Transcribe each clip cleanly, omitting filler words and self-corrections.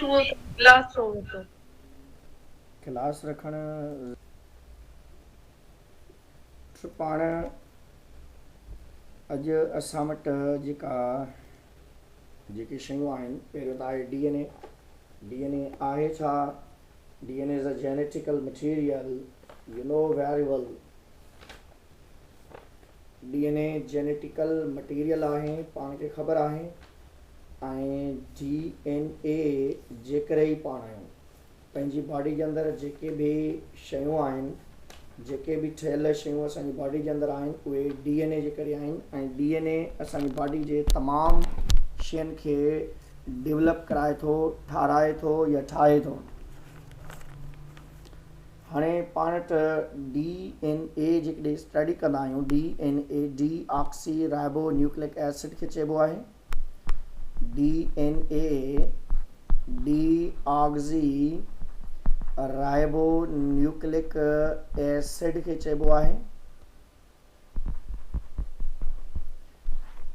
छुओ गिलास छो वरितो? गिलास रखणु पाण अॼु असां वटि जेके शयूं आहिनि, पहिरियों त आहे DNA। DNA आहे छा? DNA is a genetical material, variable. DNA genetical material आहे, पाण खे ख़बर आहे। ऐं DNA जे करे ई पाण आहियूं। पंहिंजी बॉडी जे अंदरि जेके बि शयूं आहिनि, जेके बि ठहियल शयूं असांजी बॉडी जे अंदरि आहिनि, उहे DNA जे करे आहिनि। ऐं DNA असांजी बॉडी जे तमामु शयुनि खे डेवलप कराए थो, ठाराए थो या ठाहे थो। हाणे पाण वटि DNA जेकॾहिं स्टडी कंदा आहियूं, DNA deoxyribonucleic acid खे चइबो आहे। DNA deoxyribonucleic acid खे चइबो आहे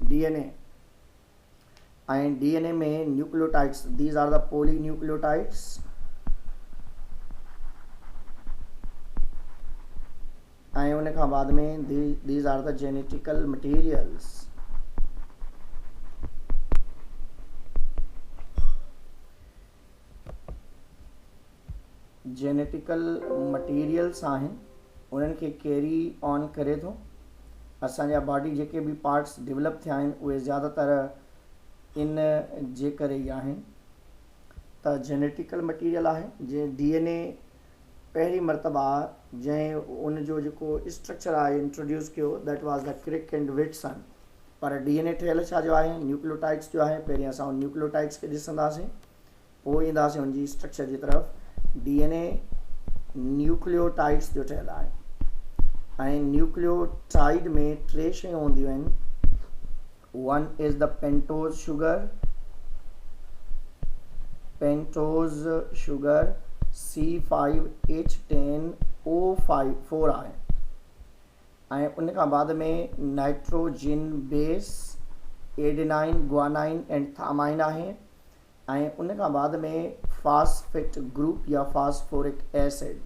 DNA। ऐं DNA में nucleotides, these are the polynucleotides. ऐं उन खां बाद में these are the genetical materials. Genetical materials आहिनि, उन्हनि खे कैरी ऑन करे थो। असांजा बॉडी जेके बि पार्ट्स डेवलप थिया आहिनि, उहे ज़्यादातर इन जे करे ई आहिनि। त जेनेटिकल मटीरियल आहे। जीअं DNA पहिरीं मरतबा जंहिं उनजो जेको स्ट्रक्चर आहे इंट्रोड्यूस कयो, दैट वाज़ द क्रिक एंड विटसन। पर DNA ठहियल छा जो आहे? न्यूक्लियोटाइड्स जो आहे। पहिरीं असां उन न्यूक्लियोटाइड्स खे ॾिसंदासीं, पोइ ईंदासीं उनजी स्ट्रक्चर जी तरफ़। DNA न्यूक्लियोटाइड्स जो ठहियल आहे। ऐं न्यूक्लियोटाइड में टे शयूं हूंदियूं आहिनि। One is the pentose sugar, C5H10O4 आहे। ऐं उन खां बाद में नाइट्रोजिन बेस, एडेनाइन, ग्वानाइन एंड थामाइन आहे। ऐं उन खां बाद में फास्फेट ग्रुप या फास्फोरिक एसिड।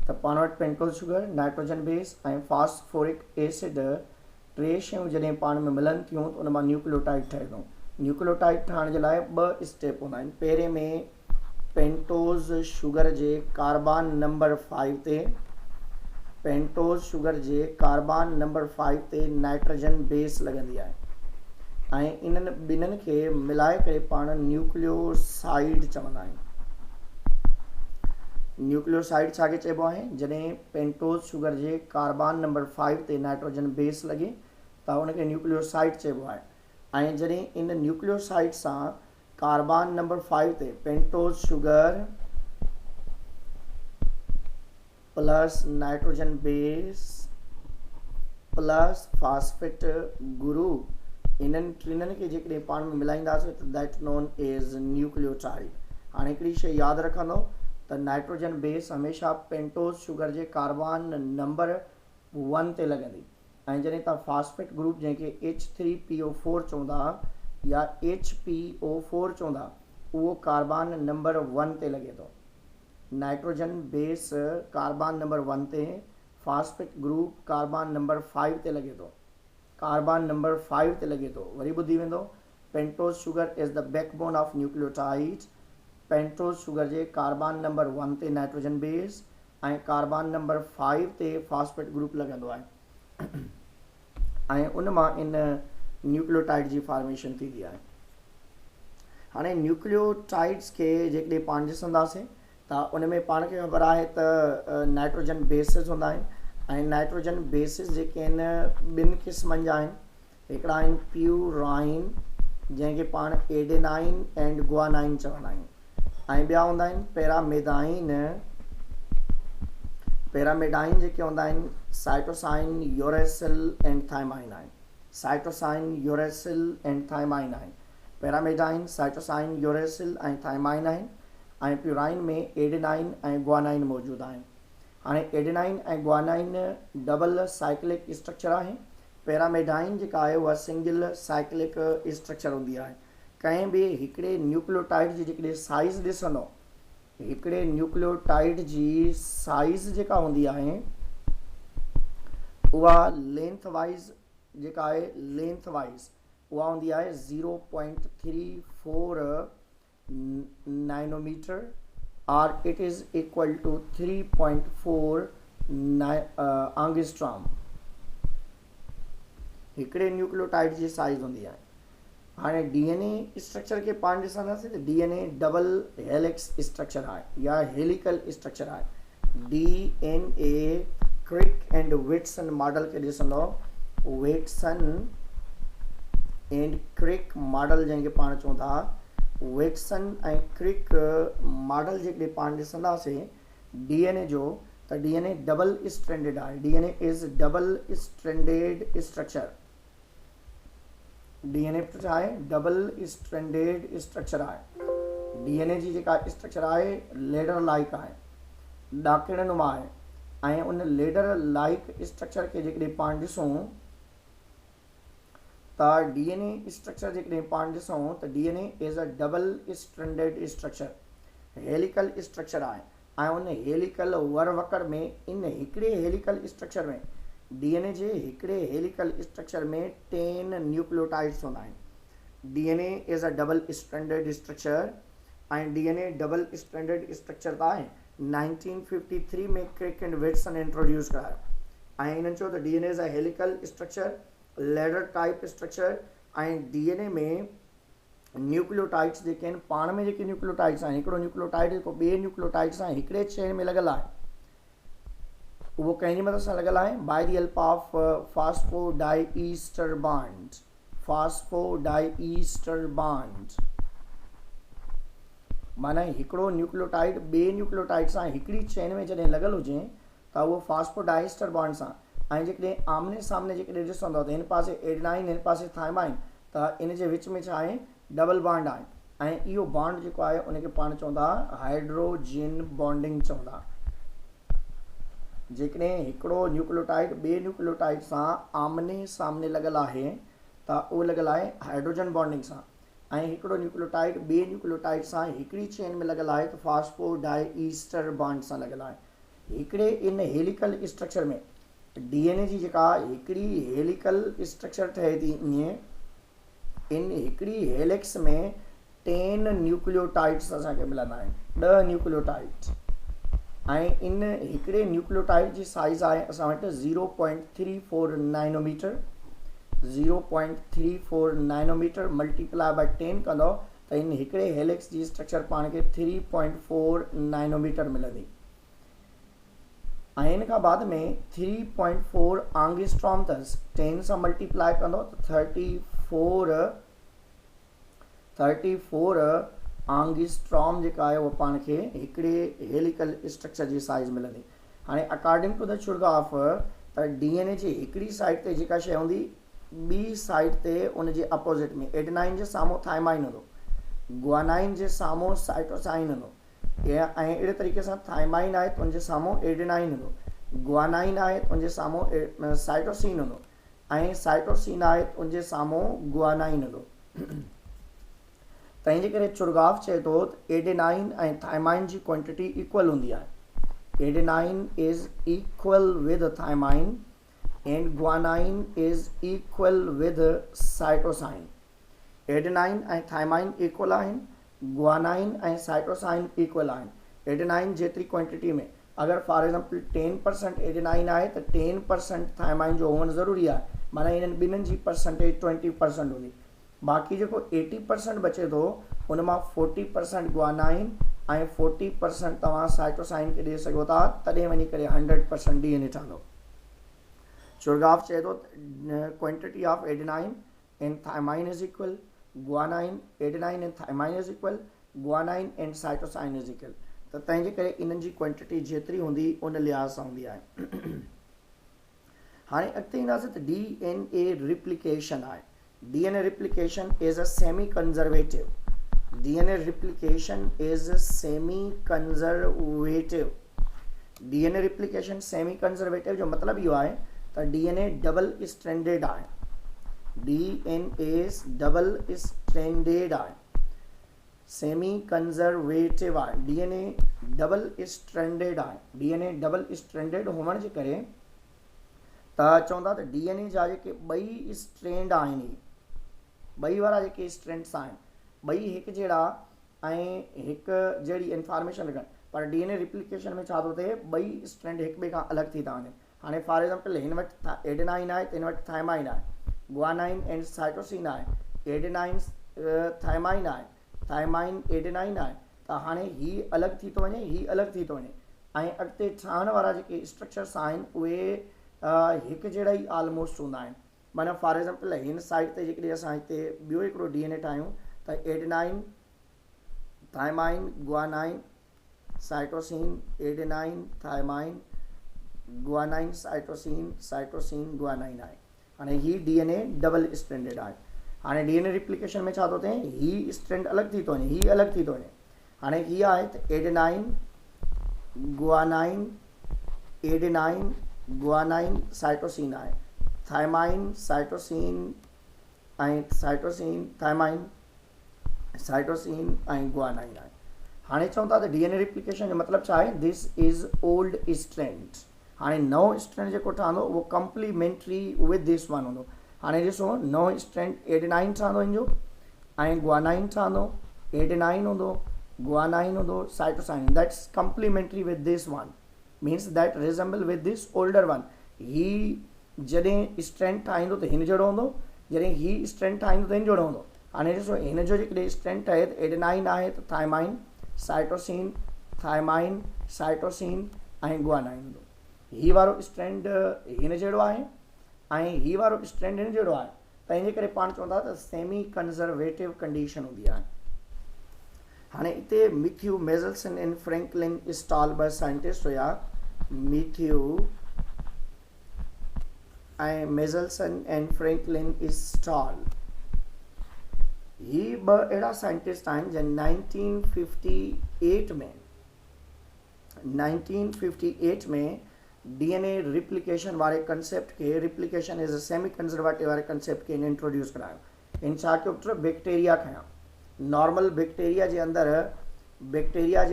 त पाण वटि पेंटोज शुगर, नाइट्रोजन बेस ऐं फास्फोरिक एसिड टे शयूं जॾहिं पाण में मिलनि थियूं त उन मां न्यूक्लियोटाइड ठहे थो। न्यूक्लियोटाइड ठाहिण जे लाइ ॿ स्टेप हूंदा आहिनि। पहिरें में पेंटोज शुगर जे कार्बन नंबर 5 ते, पेंटोज शुगर जे कार्बन नंबर 5 ते नाइट्रोजन बेस लॻंदी आहे। ऐं इन्हनि ॿिन्हिनि खे मिलाए करे पाण न्यूक्लियोसाइड चवंदा आहियूं। न्यूक्लियोसाइड छा खे चइबो आहे? जॾहिं पेंटोज शुगर जे कार्बन नंबर 5 ते नाइट्रोजन बेस लॻे त उनखे न्यूक्लियोसाइड चइबो आहे। ऐं जॾहिं इन न्यूक्लियोसाइड सां कार्बन नंबर 5 ते pentose sugar plus nitrogen base plus phosphate group, इन्हनि टिन्हनि खे जेकॾहिं पाण में मिलाईंदासीं त दैट नोन एज न्यूक्लियोटाइड। हाणे हिकिड़ी शइ यादि रखंदो त नाइट्रोजन बेस हमेशह पेंटोज शुगर जे कार्बन नंबर 1 ते लॻंदी। ऐं जॾहिं तव्हां फास्फेट ग्रुप जंहिंखे H3PO4 चवंदा या HPO4 चवंदा, उहो कार्बन नंबर 1 ते लॻे थो। नाइट्रोजन बेस कार्बन नंबर 1 ते, फास्फेट ग्रुप कार्बन नंबर 5 ते लॻे थो। कार्बन नंबर 5 ते लॻे थो। वरी ॿुधी वेंदो, pentose sugar is the backbone of nucleotide. Pentose sugar J carbon number 1 ते नाइट्रोजन बेस ऐं कार्बन नंबर 5 ते फास्फेट ग्रुप लॻंदो आहे। ऐं उन मां इन न्यूक्लियोटाइड जी फॉर्मेशन थींदी आहे। हाणे न्यूक्लियोटाइड्स खे जेकॾहिं पाण ॾिसंदासीं त उन में पाण खे ख़बर आहे त नाइट्रोजन बेसिस हूंदा आहिनि। ऐं नाइट्रोजन बेसिस जेके आहिनि ॿिनि क़िस्मनि जा आहिनि। हिकिड़ा आहिनि प्यूराइन, जंहिंखे पाण एडेनाइन एंड ग्वानाइन चवंदा आहियूं। ऐं ॿिया हूंदा आहिनि पैरामेडाइन। पैरामेडाइन जेके हूंदा आहिनि साइटोसाइन, यूरेसिल एंड थाइमाइन आहिनि। साइटोसाइन, यूरेसिल एंड थाइमाइन आहिनि। पैरामेडाइन, साइटोसाइन, यूरेसिल ऐं थाइमाइन आहिनि। ऐं प्यूराइन में एडेनाइन ऐं ग्वानाइन मौजूदु आहिनि। हाणे एडेनाइन ऐं ग्वानाइन डबल साइक्लिक स्ट्रक्चर आहे। पैरामेडाइन जेका आहे उहा सिंगल साइक्लिक स्ट्रक्चर हूंदी आहे। कंहिं बि हिकिड़े न्यूक्लियोटाइड जी जेकॾहिं साइज़ ॾिसंदो, हिकिड़े न्यूक्लियोटाइड जी साइज़ जेका हूंदी आहे उहा लेंथ वाइज़ जेका आहे लेंथ वाइज़ उहा हूंदी आहे 0.34 नैनोमीटर और it is equal to 3.4 angstrom. हिकिड़े न्यूक्लियोटाइड जी साइज़ हूंदी आहे। हाणे डीएनए स्ट्रक्चर के पाण ॾिसंदासीं त डीएनए डबल हेलिक्स स्ट्रक्चर आहे या हेलिकल स्ट्रक्चर आहे। DNA Crick and Watson model के ॾिसंदो, विट्सन एंड क्रिक मॉडल जंहिंखे पाण चऊं था, विट्सन ऐं क्रिक मॉडल जेकॾहिं पाण ॾिसंदासीं डीएनए जो त डीएनए डबल स्ट्रैंडेड आहे। DNA is double stranded structure. DNA छा आहे? डबल स्ट्रैंडेड स्ट्रक्चर आहे। डीएनए जी जेका स्ट्रक्चर आहे लेडर लाइक आहे, ॾाकिण नुमा आहे ऐं उन लेडर लाइक स्ट्रक्चर के जेकॾहिं पाण ॾिसूं त डीएनए स्ट्रक्चर जेकॾहिं पाण ॾिसूं त DNA is a double stranded structure, helical structure आहे ऐं उन हेलिकल वरवकर में इन हिकिड़े हेलिकल स्ट्रक्चर में डीएनए जे हिकिड़े हेलिकल स्ट्रक्चर में 10 न्यूक्लियोटाइड्स हूंदा आहिनि। DNA is a double stranded structure ऐं डीएनए डबल स्ट्रैंडेड स्ट्रक्चर त आहे 1953 में क्रिक एंड विट्सन इंट्रोड्यूस करायो ऐं इन्हनि चयो त DNA is a helical structure, ladder type structure ऐं डीएनए में न्यूक्लियोटाइड्स जेके आहिनि पाण में जेके न्यूक्लियोटाइड्स आहिनि, हिकिड़ो न्यूक्लियोटाइड जेको ॿिए न्यूक्लियोटाइड सां हिकिड़े चेन में लॻल आहे, वो कंहिंजी मदद सां लॻल आहे? By the help of phosphodiester bond. Phosphodiester bond माना हिकिड़ो न्यूक्लियोटाइड ॿिए न्यूक्लियोटाइड सां हिकिड़ी चेन में जॾहिं लॻल हुजे त उहो फास्फोडाइईस्टर बॉन्ड सां, ऐं जेकॾहिं आमने सामने जेकॾहिं ॾिसंदो त हिन पासे एडेनाइन हिन पासे थायमाइन, त इन जे विच में छा आहे? डबल बॉन्ड आहे ऐं इहो बॉन्ड जेको आहे उनखे पाण चवंदा हाइड्रोजन बॉन्डिंग चवंदा। जेकॾहिं हिकिड़ो न्यूक्लियोटाइड ॿिए न्यूक्लियोटाइड सां आमने सामने लॻल आहे त उहो लॻल आहे हाइड्रोजन बॉन्डिंग सां, ऐं हिकिड़ो न्यूक्लियोटाइड ॿिए न्यूक्लियोटाइड सां हिकिड़ी चेन में लॻल आहे त फास्फोडाइईस्टर बॉन्ड सां लॻल आहे। हिकिड़े इन हेलिकल स्ट्रक्चर में डीएनए जी जेका हिकिड़ी हेलिकल स्ट्रक्चर ठहे थी, ईअं इन हिकिड़ी हेलिक्स में 10 न्यूक्लियोटाइड्स असांखे मिलंदा आहिनि, 10 न्यूक्लियोटाइड्स ऐं इन हिकिड़े न्यूक्लियोटाइड जी साइज़ आहे असां वटि 0.34 नैनोमीटर। 0.34 नैनोमीटर मल्टीप्लाई बाय 10 कंदो त इन हिकिड़े हेलिक्स जी स्ट्रक्चर पाण खे 3.4 नैनोमीटर मिलंदी ऐं इन खां बाद में 3.4 एंगस्ट्रॉम अथसि। 10 सां मल्टीप्लाई कंदो त 34 एंगस्ट्रॉम जेका आहे उहा पाण खे हिकिड़े हेलिकल स्ट्रक्चर जी साइज़ मिलंदी। हाणे अकॉर्डिंग टू द चुरगाफ त डीएनए जी हिकिड़ी साइड ते जेका शइ हूंदी, ॿी साइड ते उनजे अपोज़िट में एडेनाइन जे साम्हूं थायमाइन हूंदो, ग्वानाइन जे साम्हूं साइटोसाइन हूंदो, ऐं अहिड़े तरीक़े सां थायमाइन आहे त उनजे साम्हूं एडेनाइन हूंदो, ग्वानाइन आहे त उनजे साम्हूं साइटोसिन हूंदो ऐं साइटोसिन आहे त उनजे साम्हूं ग्वानाइन हूंदो। तंहिंजे करे चुरगाफ चए थो त एडेनाइन ऐं थायमाइन जी क्वांटिटी इक्वल हूंदी आहे। Adenine is equal with thymine and guanine is equal with cytosine. Adenine ऐं थायमाइन इक्वल आहिनि, ग्वानाइन ऐं साइटोसाइन इक्वल आहिनि। एडेनाइन जेतिरी क्वांटिटी में अगर फॉर एग्जांपल 10% एडेनाइन आहे त 10% थायमाइन जो हुअणु ज़रूरी आहे, माना इन्हनि ॿिन्हिनि जी परसेंटेज 20% हूंदी। बाक़ी जेको 80% बचे थो उन मां 40% ग्वानाइन ऐं 40% तव्हां साइटोसाइन खे ॾेई सघो था, तॾहिं वञी करे 100% डीएनए ठहंदो। चुरगाफ चए थो quantity of adenine and thymine is equal, guanine adenine and thymine is equal, guanine and cytosine is equal. त तंहिंजे करे इन्हनि जी क्वांटिटी जेतिरी हूंदी उन लिहाज़ सां हूंदी आहे। हाणे अॻिते ईंदासीं त डीएनए रिप्लिकेशन आहे। DNA replication is a semi-conservative. DNA replication is semi-conservative. DNA replication semi-conservative जो मतलब इहो आहे त DNA डबल स्ट्रैंडेड आहे। DNA डबल स्ट्रैंडेड आहे, सेमी कंजर्वेटिव आहे, DNA डबल स्ट्रैंडेड आहे। DNA डबल स्ट्रैंडेड हुअण जे करे त चवंदा त DNA जा जेके ॿई स्ट्रैंड आहिनि, ॿई वारा जेके स्ट्रैंड्स आहिनि ॿई हिकु जहिड़ा ऐं हिकु जहिड़ी इंफॉर्मेशन रखनि, पर DNA रिप्लिकेशन में छा थो थिए, ॿई स्ट्रैंड हिक ॿिए खां अलॻि थी था वञनि। हाणे फॉर एग्जाम्पल हिन वटि एडेनाइन आहे त हिन वटि थायमाइन आहे, गुआनाइन एंड साइटोसिन आहे, एडेनाइन थायमाइन आहे, थायमाइन एडेनाइन आहे, त हाणे ही अलॻि थी थो वञे, ही अलॻि थी थो वञे, ऐं अॻिते ठहण वारा जेके स्ट्रक्चर्स आहिनि उहे हिकु जहिड़ा ई ऑलमोस्ट हूंदा आहिनि। माना फॉर एग्जाम्पल हिन साइड ते जेकॾहिं असां हिते ॿियो हिकिड़ो DNA ठाहियूं त adenine thymine guanine cytosine, adenine thymine guanine cytosine, cytosine guanine आहे। हाणे ही DNA डबल स्ट्रैंडेड आहे। हाणे DNA रिप्लिकेशन में छा थो थिए, ही स्ट्रैंड अलॻि थी थो वञे, ही अलॻि थी थो वञे। हाणे ही आहे त adenine guanine, adenine guanine cytosine आहे, थायमाइन साइटोसिन ऐं साइटोसिन थायमाइन साइटोसिन ऐं गुआनाइन आहे। हाणे चऊं था त DNA रिप्लिकेशन जो मतिलबु छा आहे, दिस इज़ ओल्ड स्ट्रैंड। हाणे नओं स्ट्रैंड जेको ठहंदो उहो कंप्लीमेंट्री विद दिस वन हूंदो। हाणे ॾिसो नओं स्ट्रैंड एडेनाइन ठहंदो हिन जो ऐं गुआनाइन ठहंदो, एडेनाइन हूंदो, गुआनाइन हूंदो, cytosine, that's complementary with this one, means that resemble with this older one. ही जॾहिं स्ट्रैंड ठाहींदो त हिन जहिड़ो हूंदो, जॾहिं ही स्ट्रैंड ठाहींदो त हिन जहिड़ो हूंदो। हाणे ॾिसो हिन जो जेकॾहिं स्ट्रैंड ठहे त एडेनाइन आहे त थायमाइन साइटोसिन, थायमाइन साइटोसिन ऐं गुआनाइन हूंदो। ही वारो स्ट्रैंड हिन जहिड़ो आहे ऐं ही वारो स्ट्रैंड हिन जहिड़ो आहे, त इन करे पाण चवंदा त सेमी कंजर्वेटिव कंडीशन हूंदी आहे। हाणे हिते मैथ्यू मेजल्सन एंड फ्रैंकलिन स्टॉल ॿ साइंटिस्ट हुया, मैथ्यू ऐं मेजल्सन एंड फ्रैंकलिन स्टॉल। ही ॿ अहिड़ा साइंटिस्ट आहिनि जंहिं 1958 में DNA रिप्लिकेशन वारे कंसेप्ट खे, replication as a semi conservative वारे कंसेप्ट खे इंट्रोड्यूस करायो। इन छा कयो पुट, बैक्टीरिया खयां, नॉर्मल बैक्टीरिया जे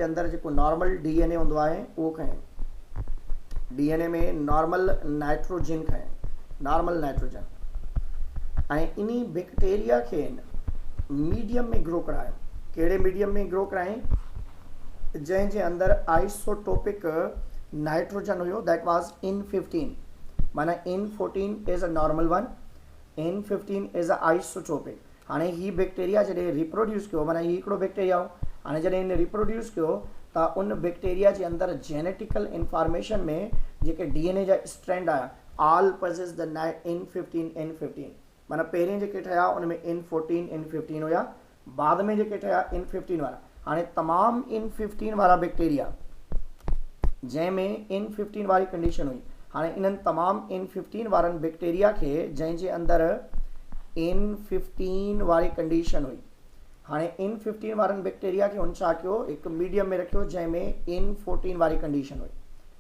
अंदरि जेको नॉर्मल DNA हूंदो आहे उहो खयईं, DNA में नॉर्मल नाइट्रोजन खयईं, नॉर्मल नाइट्रोजन, ऐं इन्ही बैक्टीरिया खे मीडियम में ग्रो करायो। कहिड़े मीडियम में ग्रो करायईं, जंहिंजे अंदरि आइसोटोपिक नाइट्रोजन हुयो, दैट वाज N15, माना N14 is a normal one, N15 is a isotopic. हाणे ही बैक्टीरिया जॾहिं रिप्रोड्यूस कयो, माना ही हिकिड़ो बैक्टीरिया हो, हाणे जॾहिं हिन रिप्रोड्यूस कयो त उन बैक्टीरिया जे अंदरि जेनेटिकल इंफॉर्मेशन में जेके DNA जा स्ट्रैंड आया, ऑल पजेस द N15, माना पहिरें जेके ठहिया उन में N14 N15 हुया, बाद में जेके ठहिया N15 वारा। हाणे तमामु N15 वारा बैक्टीरिया जंहिंमें N15 वारी कंडीशन हुई, हाणे इन्हनि तमामु N15 वारनि बैक्टीरिया खे जंहिंजे अंदरि N15 वारी कंडीशन हुई, हाणे N15 वारनि बैक्टीरिया खे हुन छा कयो, हिकु मीडियम में रखियो जंहिंमें N14 वारी कंडीशन हुई।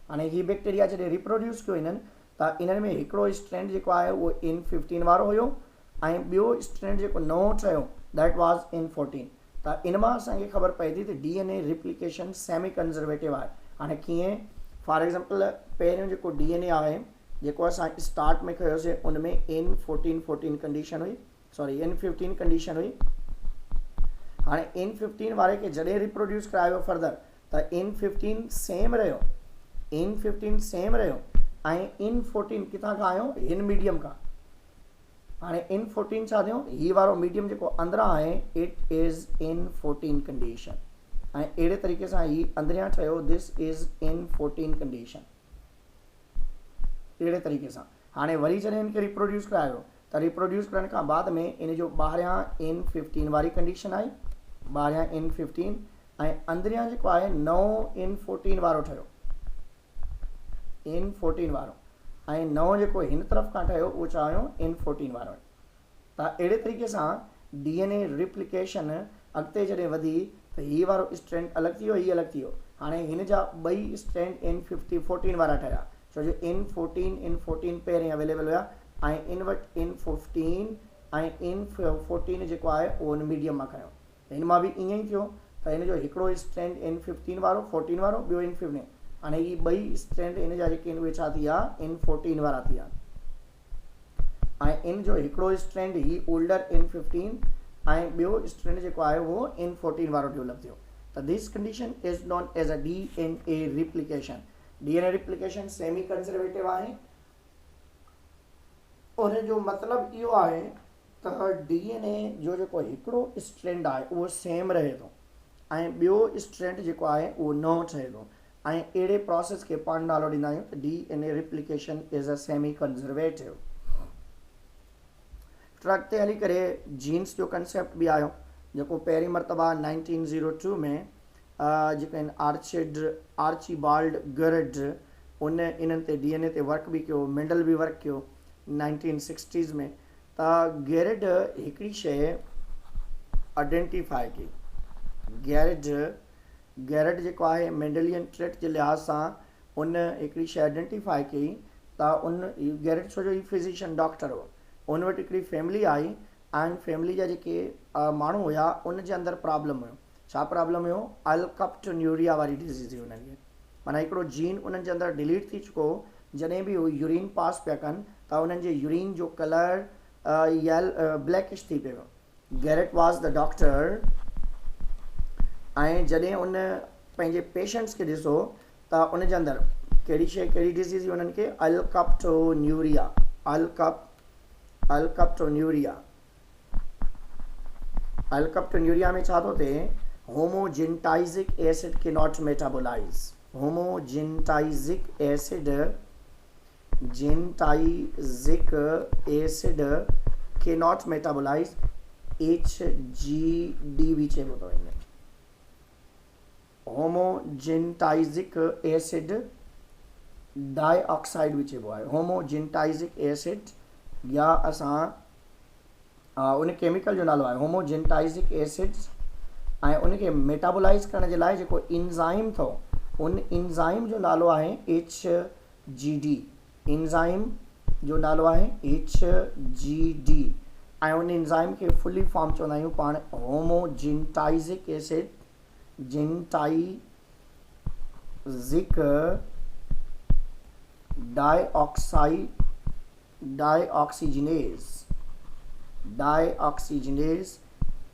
हाणे ही बैक्टीरिया जॾहिं रिप्रोड्यूस कयो इन्हनि, त इन्हनि में हिकिड़ो स्ट्रैंड जेको आहे उहो N15 वारो हुयो ऐं ॿियो स्ट्रैंड जेको नओं ठहियो दैट वाज N14। त इन मां असांखे ख़बर पए थी त DNA रिप्लिकेशन सेमी कंजर्वेटिव आहे। हाणे कीअं, फॉर एग्जाम्पल पहिरियों जेको DNA आहे जेको असां स्टार्ट में कयोसीं उन में N14 कंडीशन हुई, सॉरी N15 कंडीशन हुई। हाणे N15 वारे खे जॾहिं रिप्रोड्यूस करायो फर्दर त N15 सेम रहियो, N15 सेम रहियो ऐं N14 किथां खां आयो, हिन मीडियम खां। हाणे N14 छा थियो, ही वारो मीडियम जेको अंदरां आहे इट इज़ N14 कंडीशन, ऐं अहिड़े तरीक़े सां ही अंदरियां ठहियो, दिस इज़ N14 कंडीशन। अहिड़े तरीक़े सां हाणे वरी जॾहिं हिनखे रिप्रोड्यूस करायो त रिप्रोड्यूस करण खां बाद में इन जो ॿाहिरियां N15 वारी कंडीशन आई, ॿाहिरियां N15 ऐं अंदरियां जेको आहे नओं N14 वारो ठहियो, N14 वारो, ऐं नओं जेको हिन तरफ़ खां ठहियो उहो छा हुयो, N14 वारो। त अहिड़े तरीक़े सां DNA रिप्लिकेशन अॻिते जॾहिं वधी त हीअ वारो स्ट्रैंड अलॻि थी वियो, हीअ अलॻि थी वियो। हाणे हिन जा ॿई स्ट्रैंड N14 वारा ठहिया, छो जो N14 पहिरें अवेलेबल हुया ऐं इन वटि N15 ऐं N14 जेको आहे उहो मीडियम मां खयों। हिन मां बि ईअं ई थियो त हिन जो हिकिड़ो स्ट्रैंड N15 वारो 14 वारो, ॿियो N15। हाणे ही ॿई स्ट्रैंड इन जा जेके उहे छा थी विया N14 वारा थी विया। ऐं इन जो हिकिड़ो स्ट्रैंड ही ओल्डर N15 ऐं ॿियो स्ट्रैंड जेको आहे उहो N14 वारो डेवलप थियो। त this condition is known as a DNA replication. DNA replication semi conservative आहे। उन जो मतिलबु इहो आहे त DNA जो जेको हिकिड़ो स्ट्रैंड आहे उहो सेम रहे थो ऐं ॿियो स्ट्रैंड जेको आहे उहो नओं ठहे थो। ऐं अहिड़े प्रोसेस खे पाण नालो ॾींदा आहियूं त DNA replication is a semi conservative. Truck ते हली करे जीन्स जो कंसेप्ट बि आयो, जेको पहिरीं मरतबा 1902 में जेके आहिनि आर्चीबाल्ड गेरड उन इन्हनि ते DNA ते वर्क बि कयो, मेंडल बि वर्क कयो 1960s में। त गेरड हिकिड़ी शइ आइडेंटिफाई कई। गेरड जेको आहे मेंडलियन ट्रेट जे लिहाज़ सां उन हिकिड़ी शइ आइडेंटिफाई कई त उन गेरड छो जो ही फिजिशियन डॉक्टर हो, उन वटि हिकिड़ी फैमिली आई ऐं फैमिली जा जेके माण्हू हुया उन जे अंदरि प्रॉब्लम हुयो। छा प्रॉब्लम हुयो? अल्कप्टोन्यूरिया वारी डिज़ीज़ हुई उन्हनि खे। माना हिकिड़ो जीन उन्हनि जे अंदरि डिलीट थी चुको। जॾहिं बि उहे यूरिन पास पिया कनि त उन्हनि जे यूरिन जो कलर ब्लैकिश थी पियो। गेरट वॉज द डॉक्टर ऐं जॾहिं उन पंहिंजे पेशेंट्स खे ॾिसो त उन जे अंदरि कहिड़ी शइ कहिड़ी डिज़ीज़ हुई उन्हनि खे? अल्कप्टोन्यूरिया। अल्कप्टोन्यूरिया में छा थो थिए? होमोजेंटाइजिक एसिड के नॉट मेटाबोलाइज। होमोजेंटाइजिक एसिड के नॉट मेटाबोलाइज HGD भी चइबो अथव हिन। होमोजेंटाइजिक एसिड डाइऑक्साइड भी चइबो आहे। होमोजेंटाइजिक एसिड या असां उन केमिकल जो नालो आहे होमोजेंटाइजिक एसिड्स ऐं उनखे मेटाबोलाइज़ करण जे लाइ जेको इंज़ाइम अथव उन इंज़ाइम जो नालो आहे HGD। इंज़ाइम जो नालो आहे HGD ऐं उन इंज़ाइम खे फुली फॉर्म चवंदा आहियूं पाण होमोजेंटाइजिक एसिड जेंटाइजिक डाइऑक्सीजिनेज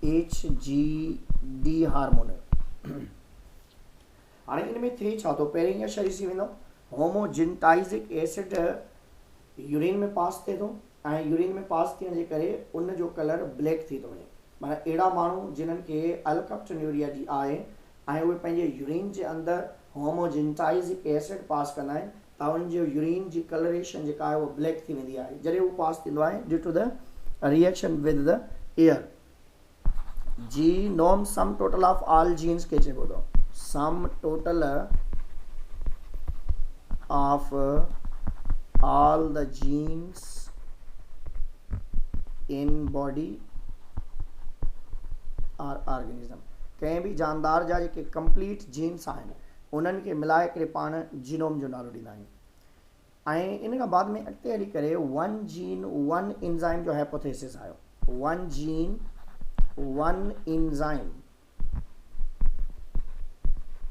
HGD हार्मोन। हाणे इन में थिए छा थो? पहिरीं ईअं शइ ॾिसी वेंदो होमोजेंटाइजिक एसिड यूरिन में पास थिए थो ऐं यूरिन में पास थियण जे करे उन जो कलर ब्लैक थी थो वञे। माना अहिड़ा माण्हू जिन्हनि खे अल्कप्टोन्यूरिया जी आहे ऐं उहे पंहिंजे यूरिन जे अंदरि होमोजेंटाइजिक एसिड पास कंदा आहिनि त उनजो यूरिन जी कलरेशन जेका आहे उहा ब्लैक थी वेंदी आहे जॾहिं उहो पास थींदो आहे due to the reaction with the air. Genome sum total of all genes के चइबो अथव। Sum total of all the genes in body or organism. कंहिं बि जानदार जा जेके कंप्लीट जीन्स आहिनि उन्हनि खे मिलाए करे पाण जीनोम जो नालो ॾींदा आहियूं। ऐं इन खां बाद में अॻिते हली करे वन जीन वन इंज़ाइम जो हाइपोथेसिस आयो। वन जीन वन इंज़ाइम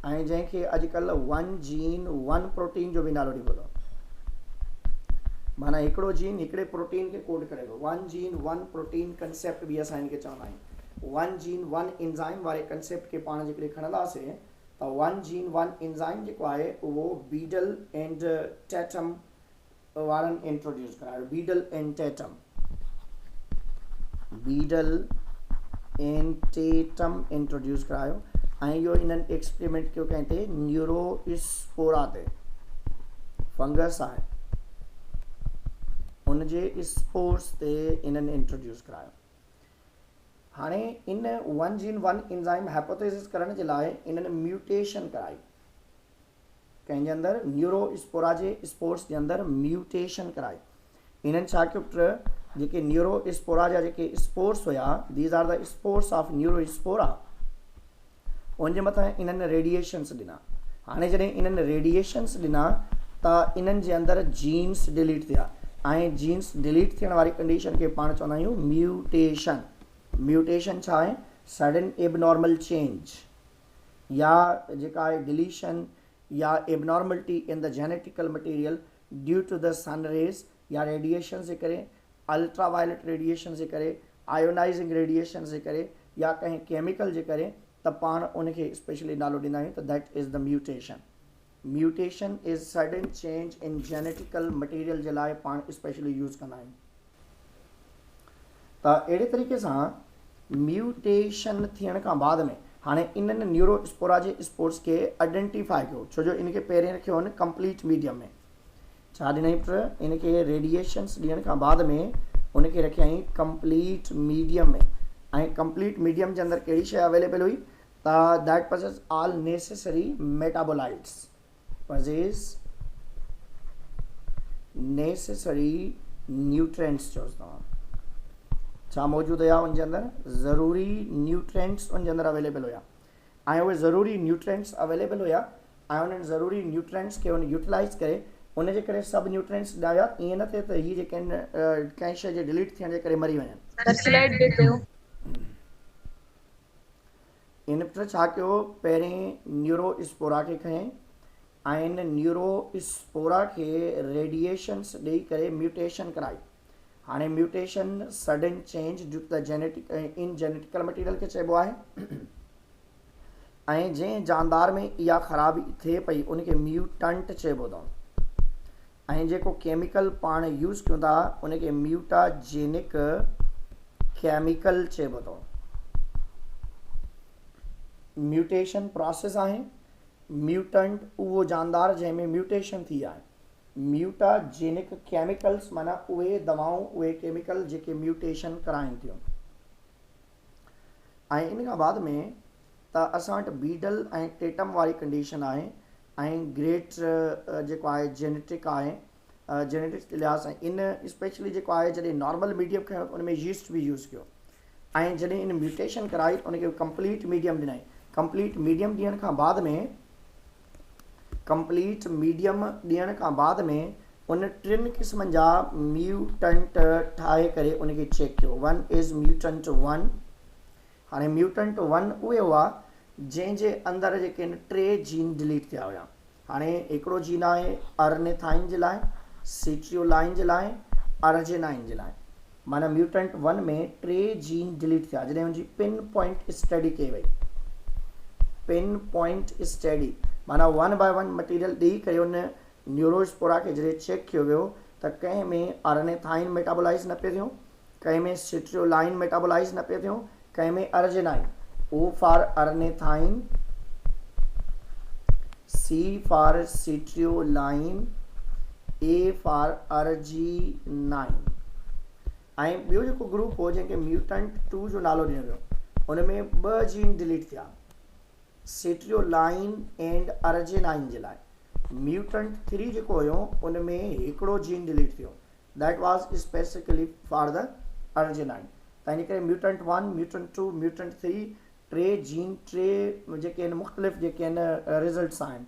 ऐं जंहिंखे अॼुकल्ह वन जीन वन प्रोटीन जो बि नालो ॾिबो अथव। माना हिकिड़ो जीन हिकिड़े प्रोटीन खे कोड करे थो। One gene one protein concept बि असां हिनखे चवंदा आहियूं। वन जीन वन इंज़ाइम वारे कंसेप्ट खे पाण जेकॾहिं खणंदासीं त वन जीन वन इंज़ाइम जेको आहे उहो बीडल एंड टैटम वारनि इंट्रोड्यूस करायो। बीडल एंड टैटम इंट्रोड्यूस करायो ऐं इहो इन्हनि एक्सपेरिमेंट कयो कंहिं ते न्यूरोस्पोरा ते। फंगस आहे उनजे स्पोर्स ते इन्हनि इंट्रोड्यूस करायो। हाणे इन one gene one enzyme hypothesis करण जे लाइ इन्हनि म्यूटेशन कराई कंहिंजे अंदरि न्यूरोस्पोरा जे स्पोर्स जे अंदरि म्यूटेशन कराई। इन्हनि छा कयो पुट जेके न्यूरोस्पोरा जा जेके स्पोर्स हुया these are the spores of Neurospora उनजे मथां इन्हनि रेडिएशन्स ॾिना। हाणे जॾहिं इन्हनि रेडिएशन्स ॾिना त इन्हनि जे अंदरि जीन्स डिलीट थिया। ऐं जीन्स डिलीट थियण वारी कंडीशन खे पाण चवंदा आहियूं म्यूटेशन। म्यूटेशन छा आहे? सडन एबनॉर्मल चेंज या जेका आहे डिलीशन या abnormality in the genetical material due to the sun rays या रेडिएशन जे करे, अल्ट्रावायलेट रेडिएशन जे करे, आयोनाइजिंग रेडिएशन जे करे या कंहिं केमिकल जे करे, त पाण उनखे स्पेशली नालो ॾींदा आहियूं त that is the mutation. Mutation is sudden change in genetical material जे लाइ पाण स्पेशली यूज़ कंदा आहियूं। त अहिड़े तरीक़े सां म्यूटेशन थियण खां बाद में हाणे इन्हनि न्यूरोस्पोरा जे स्पोर्ट्स खे आइडेंटिफाई कयो, छो जो इनखे पहिरें रखियो हुन कंप्लीट मीडियम में। छा ॾिनई पुट? इनखे रेडिएशन्स ॾियण खां बाद में उनखे रखियईं कंप्लीट मीडियम में। ऐं कंप्लीट मीडियम जे अंदरि कहिड़ी शइ अवेलेबल हुई? त that possesses all necessary metabolites, possesses necessary nutrients चओसि तव्हां। छा मौजूदु हुया उनजे अंदरि? ज़रूरी न्यूट्रिएंट्स उनजे अंदरि अवेलेबल हुया। ऐं उहे ज़रूरी न्यूट्रिएंट्स अवेलेबल हुया ऐं उन्हनि ज़रूरी न्यूट्रिएंट्स खे उन यूटिलाइज़ करे उनजे करे सभु न्यूट्रिएंट्स ॾाया। ईअं न थिए त हीअ जेके आहिनि कंहिं शइ जे डिलीट थियण जे करे मरी वञनि। इन पुट छा कयो? पहिरें न्यूरोस्पोरा खे खयईं ऐं इन न्यूरोस्पोरा खे रेडिएशन्स ॾेई करे म्यूटेशन कराई। हाणे mutation sudden change due to the genetical material खे चइबो आहे। ऐं जंहिं जानदार में इहा ख़राबी थिए पई उनखे म्यूटंट चइबो अथव। ऐं जेको केमिकल पाण यूज़ कयूं था उनखे म्यूटाजेनिक केमिकल चइबो अथव। म्यूटेशन प्रोसेस आहे। म्यूटंट उहो जानदार जंहिंमें म्यूटेशन थी आहे। म्यूटाजेनिक केमिकल्स माना उहे दवाऊं, उहे केमिकल जेके म्यूटेशन कराइनि थियूं। ऐं इन खां बाद में त असां वटि बीडल ऐं टेटम वारी कंडीशन आहे ऐं ग्रेट जेको आहे जेनेटिक आहे, जेनेटिक्स लिहाज़ सां इन स्पेशली जेको आहे जॾहिं नॉर्मल मीडियम खयो उन में यीस्ट बि यूज़ कयो ऐं जॾहिं इन म्यूटेशन कराई उनखे कंप्लीट मीडियम ॾिनई। कंप्लीट मीडियम ॾियण खां बाद में उन टिनि क़िस्मनि जा म्यूटंट ठाहे करे उनखे चेक कयो। One is mutant 1। हाणे म्यूटंट 1 उहे हुआ जंहिंजे अंदरि जेके आहिनि 3 जीन डिलीट थिया हुया। हाणे हिकिड़ो जीन आहे अर्नेथाइन जे लाइ, सिट्रियोलाइन जे लाइ, अर्जेनाइन जे लाइ। माना म्यूटंट 1 में 3 जीन डिलीट थिया। जॾहिं हुनजी पिन पॉइंट स्टडी कई वई, पिन पॉइंट स्टडी माना 1 बाय 1 मटीरियल ॾेई करे उन न्यूरोस्पोरा खे जॾहिं चेक कयो वियो त कंहिं में अर्नेथाइन मेटाबोलाइज़ न पियो थियूं, कंहिं में सिट्रियोलाइन मेटाबोलाइज़ न पियो थियूं, कंहिं में arginine. O for ornithine, C for citrulline, A for arginine. ऐं ॿियो जेको ग्रुप हो जंहिंखे म्यूटंट 2 जो नालो ॾिनो वियो उन में 2 जीन डिलीट थिया, सिट्रियोलाइन एंड अर्जेनाइन जे लाइ। म्यूटंट 3 जेको हुयो उन में हिकिड़ो जीन डिलीट थियो, that was specifically for the arginine. त इन करे म्यूटंट 1, म्यूटंट 2, म्यूटंट 3 टे जीन, टे जेके आहिनि मुख़्तलिफ़ जेके आहिनि रिज़ल्ट्स आहिनि।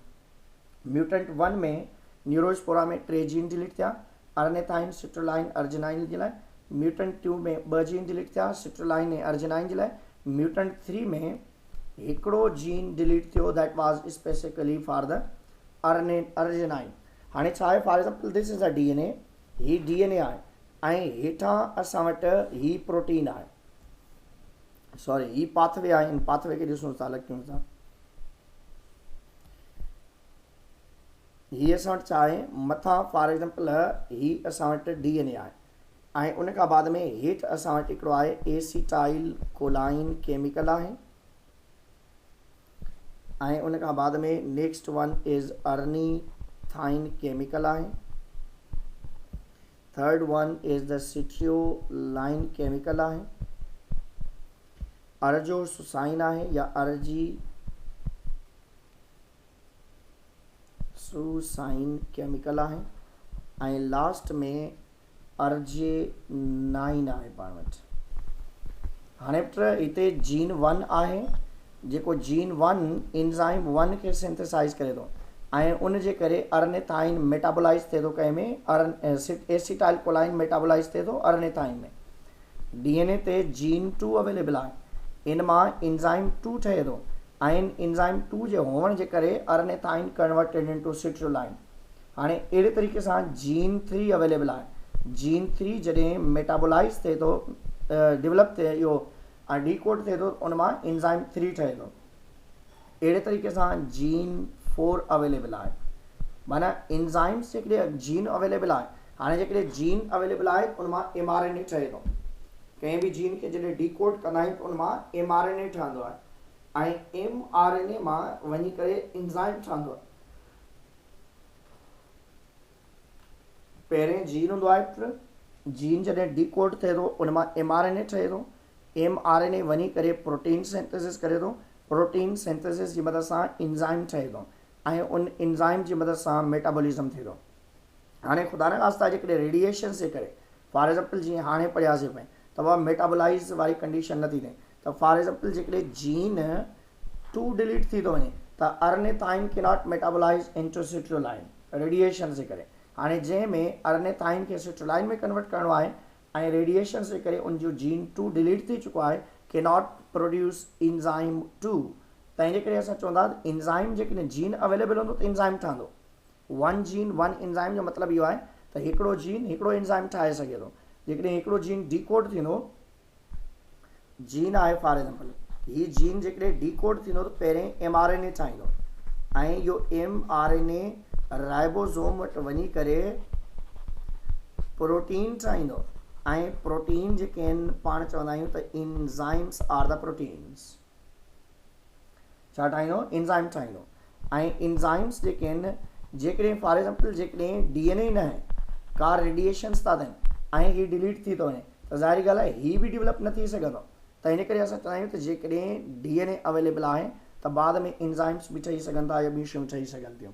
म्यूटंट 1 में न्यूरोस्पोरा में 3 जीन डिलीट थिया, अर्नेथाइन, सिट्रोलाइन, अर्जेनाइन जे लाइ। म्यूटंट 2 में 2 जीन डिलीट थिया, सिट्रोलाइन ऐं अर्जेनाइन जे लाइ। म्यूटंट 3 में हिकिड़ो जीन डिलीट थियो, that was specifically for the arginine. हाणे छा आहे, for example this is a DNA, ही DNA आहे ऐं हेठां असां वटि ही प्रोटीन आहे, सॉरी ही पाथवे आहे। इन पाथवे खे ॾिसूं था, लॻियूं था। ही असां वटि छा आहे, मथां फॉर एग्जाम्पल ही असां वटि DNA आहे ऐं उन खां बाद में हेठि असां वटि हिकिड़ो आहे एसिटाइल कोलाइन केमिकल आहे ऐं उन खां बाद में next one is ornithine chemical आहे। Third one is the citrulline chemical आहे। अर्जोसुसाइन आहे या अर्जीसुसाइन केमिकल आहे ऐं लास्ट में अर्जेनाइन आहे पाण वटि। हाणे पुट हिते जीन 1 आहे, जेको जीन 1 एंजाइम 1 खे सिंथेसाइज़ करे थो। ऐं उन जे करे अरनेथाइन मेटाबोलाइज़ थिए थो कंहिंमें एसिटाइल कोलाइन मेटाबोलाइज़ थिए थो अरनेथाइन में। डीएनए ते जीन 2 अवेलेबल आहे, इन मां इंजाइम 2 ठहे थो ऐं इंजाइम 2 जे हुअण जे करे अरनेथाइन कन्वर्टेड इनटू सिट्रुलाइन। हाणे अहिड़े तरीक़े सां जीन 3 अवेलेबल आहे। जीन 3 जॾहिं मेटाबोलाइज़ थिए थो, डेवलप थिए इहो डीकोड थिए थो, उन मां इंजाइम 3 ठहे थो। अहिड़े तरीक़े सां जीन 4 अवेलेबल आहे। माना इंजाइम्स जेकॾहिं जीन अवेलेबल आहे, हाणे जेकॾहिं जीन अवेलेबल आहे उन मां mRNA ठहे थो। कंहिं बि जीन खे जॾहिं डीकोड कंदा आहियूं त उन मां mRNA ठहंदो आहे ऐं mRNA मां वञी करे इंजाइम ठहंदो आहे। पहिरें जीन हूंदो आहे, जीन जॾहिं डीकोड थिए थो उन मां mRNA ठहे थो, mRNA वञी करे प्रोटीन सिंथेसिस करे थो, प्रोटीन सिंथेसिस जी मदद सां इंजाइम ठहे थो ऐं उन इंजाइम जी मदद सां मेटाबॉलिज्म थिए थो। हाणे ख़ुदा न ख़ास्ता जेकॾहिं रेडिएशन जे करे, फॉर एग्ज़ाम्पल जीअं हाणे पढ़ियासीं पिए त उहा मेटाबोलाइज़ वारी कंडीशन नथी थिए, त फॉर एग्ज़ाम्पल जेकॾहिं जीन 2 डिलीट थी थो वञे त अरनेथाइन के नॉट मेटाबोलाइज़ इनटू सिट्रुलाइन रेडिएशन जे करे। हाणे जंहिंमें अरनेथाइन खे सिट्रुलाइन में कन्वर्ट करिणो आहे ऐं रेडिएशन जे करे उन जो जीन 2 डिलीट थी चुको आहे, के नॉट प्रोड्यूस इंजाइम 2। तंहिंजे करे असां चवंदा इंजाइम जेकॾहिं जीन अवेलेबल हूंदो त इंजाइम ठहंदो। 1 जीन 1 इंजाइम जो मतिलबु इहो आहे त हिकिड़ो जीन हिकिड़ो इंजाइम ठाहे सघे थो। जेकॾहिं हिकिड़ो जीन डीकोड थींदो, जीन आहे फॉर एग्ज़ाम्पल, हीउ जीन जेकॾहिं डीकोड थींदो त पहिरें mRNA ठाहींदो ऐं इहो mRNA राइबोसोम वटि वञी करे प्रोटीन ठाहींदो ऐं प्रोटीन जेके आहिनि पाण चवंदा आहियूं त इंजाइम्स आर द प्रोटीन्स। छा ठाहींदो? इंजाइम ठाहींदो। ऐं इंजाइम्स जेके आहिनि जेकॾहिं फॉर एग्ज़ाम्पल जेकॾहिं डीएनए न आहे, का रेडिएशन्स था थियनि ऐं हीउ डिलीट थी थो वञे त ज़ाहिरी ॻाल्हि आहे हीउ बि डेवलप न थी सघंदो। त इन करे असां चवंदा आहियूं त जेकॾहिं डीएनए अवेलेबल आहे त बाद में इंजाइम्स बि ठही सघनि था या ॿियूं शयूं ठही सघनि थियूं।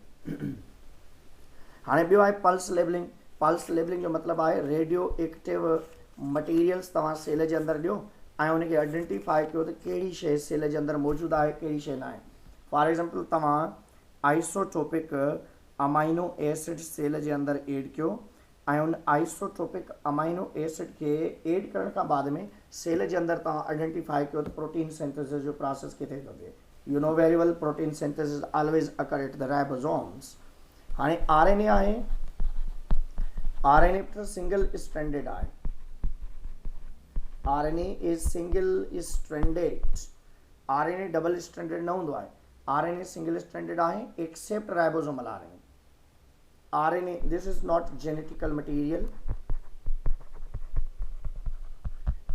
हाणे ॿियो आहे पल्स लेवलिंग। पल्स लेवलिंग जो मतिलबु आहे रेडियो एक्टिव मटीरियल्स तव्हां सेल जे अंदरि ॾियो ऐं उनखे आइडेंटिफाई कयो त कहिड़ी शइ सेल जे अंदरि मौजूदु आहे, कहिड़ी शइ न आहे। फॉर एग्ज़ाम्पल तव्हां आइसोटोपिक अमाइनो एसिड सेल जे अंदरि एड कयो ऐं उन आइसोटोपिक अमाइनो एसिड खे एड करण खां बाद में सेल जे अंदरि तव्हां आइडेंटिफाई कयो त प्रोटीन सिंथेसिस जो प्रोसेस किथे थो थिए। You know very well protein synthesis always occur at the ribosomes. हाणे आरएनए आहे, आरएनए त सिंगल स्ट्रैंडेड आहे। RNA is single stranded. RNA double stranded न हूंदो आहे। आरएनए सिंगल स्ट्रैंडेड आहे except ribosomal RNA. RNA this is not genetical material.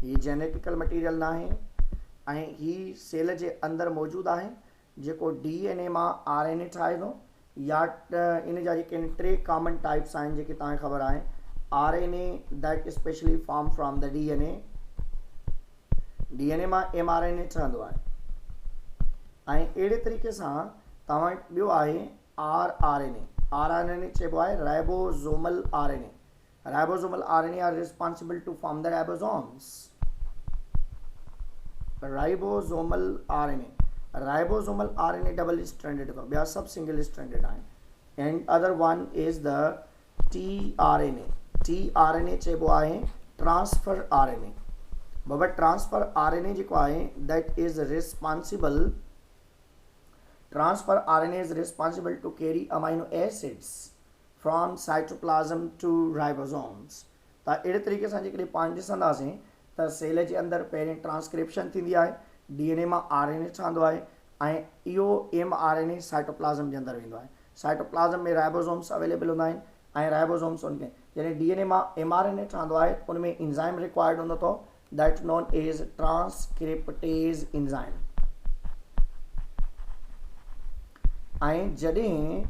ही genetical material न आहे ऐं ही सेल जे अंदरि मौजूदु आहे जेको डीएनए मां आरएनए ठाहे थो या इन जा जेके टे कॉमन टाइप्स आहिनि जेके तव्हांखे ख़बर आहे। RNA that specially form from the DNA. DNA मां mRNA ठहंदो आहे ऐं अहिड़े तरीक़े सां तव्हां ॿियो आहे आरआरएनए। आरआरएनए चइबो आहे ribosomal RNA. Ribosomal RNA are responsible to form the ribosomes. Ribosomal RNA, ribosomal RNA double stranded अथव, ॿिया सभु सिंगल स्ट्रैंडेड आहिनि। And other one is the tRNA. TRNA चइबो आहे ट्रांसफर आरएनए। बाबा ट्रांसफर आरएनए जेको आहे that is responsible, transfer RNA is responsible to carry amino acids from cytoplasm to ribosomes. त अहिड़े तरीक़े सां जेकॾहिं पाण ॾिसंदासीं त सेल जे अंदरि पहिरें ट्रांसक्रिप्शन थींदी आहे, डीएनए मां आरएनए ठहंदो आहे ऐं इहो mRNA साइटोप्लाज्म जे अंदरि वेंदो आहे। साइटोप्लाज्म में राइबोसोम्स अवेलेबल हूंदा आहिनि ऐं राइबोसोम्स उनखे जॾहिं डीएनए मां mRNA ठहंदो आहे उन में इंजाइम रिक्वायर्ड हूंदो अथव that known as transcriptase enzyme. ऐं जॾहिं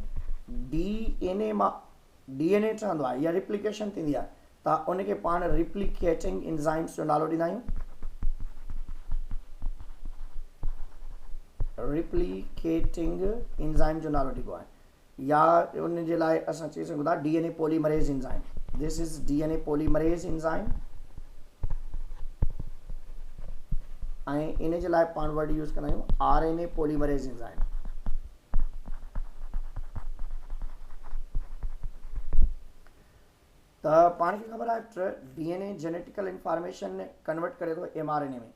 डीएनए ठहंदो आहे या रिप्लिकेशन थींदी आहे त उनखे पाण रिप्लिकेटिंग इंजाइम्स जो नालो ॾींदा आहियूं। रिप्लिकेटिंग इंजाइम जो नालो ॾिबो आहे या उन जे लाइ असां चई सघूं था DNA polymerase enzyme. This is DNA polymerase enzyme ऐं इन जे लाइ पाण वर्ड यूज़ कंदा आहियूं आरएनए पॉलीमरेज इंजाइम। त पाण खे ख़बर आहे DNA जेनेटिकल इंफॉर्मेशन कन्वर्ट करे थो mRNA में,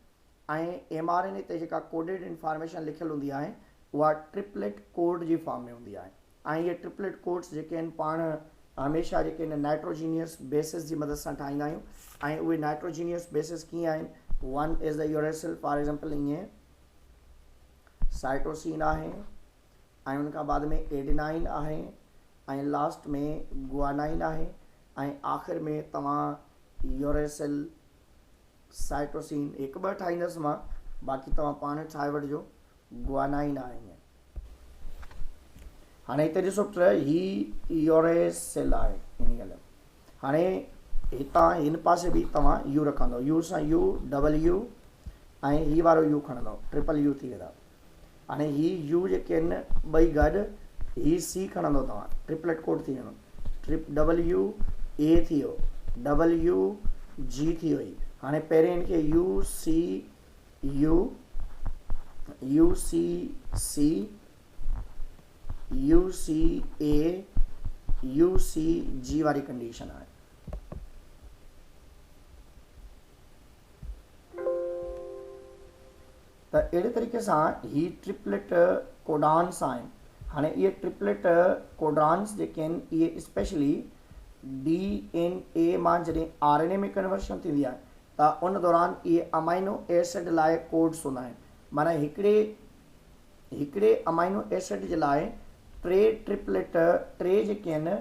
ऐं mRNA ते जेका कोडेड इंफॉर्मेशन लिखियलु हूंदी आहे उहा ट्रिपलेट कोड जी फॉर्म में हूंदी आहे। ऐं इहे ट्रिपलेट कोड्स जेके आहिनि पाण हमेशह जेके आहिनि नाइट्रोजीनियस बेसिस जी मदद सां ठाहींदा आहियूं। ऐं उहे नाइट्रोजीनियस बेसिस कीअं आहिनि? One is the uracil, for example ईअं साइटोसिन आहे, ऐं उन खां बाद में एडेनाइन आहे, ऐं लास्ट में गुआनाइन आहे, ऐं आख़िर में तव्हां यूरेसिल साइटोसिन हिकु ॿ ठाहींदुसि मां, बाक़ी तव्हां पाण ठाहे वठिजो। गुआनाइन आहे ईअं। हाणे हिते ॾिसो ही यूरेसिल आहे इन ॻाल्हि। हाणे हितां हिन पासे बि तव्हां यू रखंदव, यू सां यू डबल यू, ऐं ही वारो यू खणंदव, ट्रिपल यू थी वेंदा। हाणे ही यू जेके आहिनि ॿई गॾु, ही सी खणंदव तव्हां, ट्रिपलेट कोड थी वेंदो। डबल यू ए थी वियो, डबल यू जी थी वई। हाणे पहिरें हिनखे U C U, U C C, U C A, U C G वारी कंडीशन आहे। त अहिड़े तरीक़े सां ही ट्रिपलेट कोडान्स आहिनि। हाणे इहे ट्रिपलेट कोडान्स जेके आहिनि इहे स्पेशली DNA मां जॾहिं RNA में कन्वर्शन थींदी आहे त उन दौरान इहे अमाइनो एसिड लाइ कोड्स हूंदा आहिनि। माना हिकिड़े अमाइनो एसिड जे लाइ टे जेके आहिनि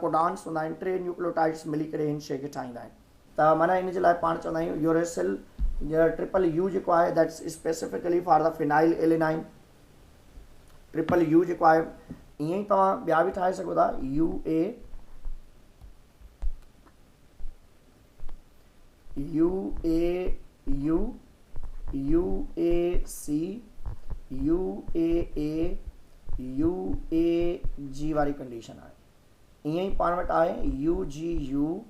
कोडान्स हूंदा आहिनि, 3 न्यूक्लियोटाइड्स मिली करे हिन शइ खे ठाहींदा आहिनि। त माना इन जे लाइ पाण चवंदा आहियूं यूरेसिल ट्रिपल यू जेको आहे that's specifically for the phenyl alanine. Triple U जेको आहे ईअं ई तव्हां ॿिया बि ठाहे सघो था, U A, U A U, U A C, U A, U A जी वारी कंडीशन आहे। ईअं ई पाण वटि आहे यू जी यू,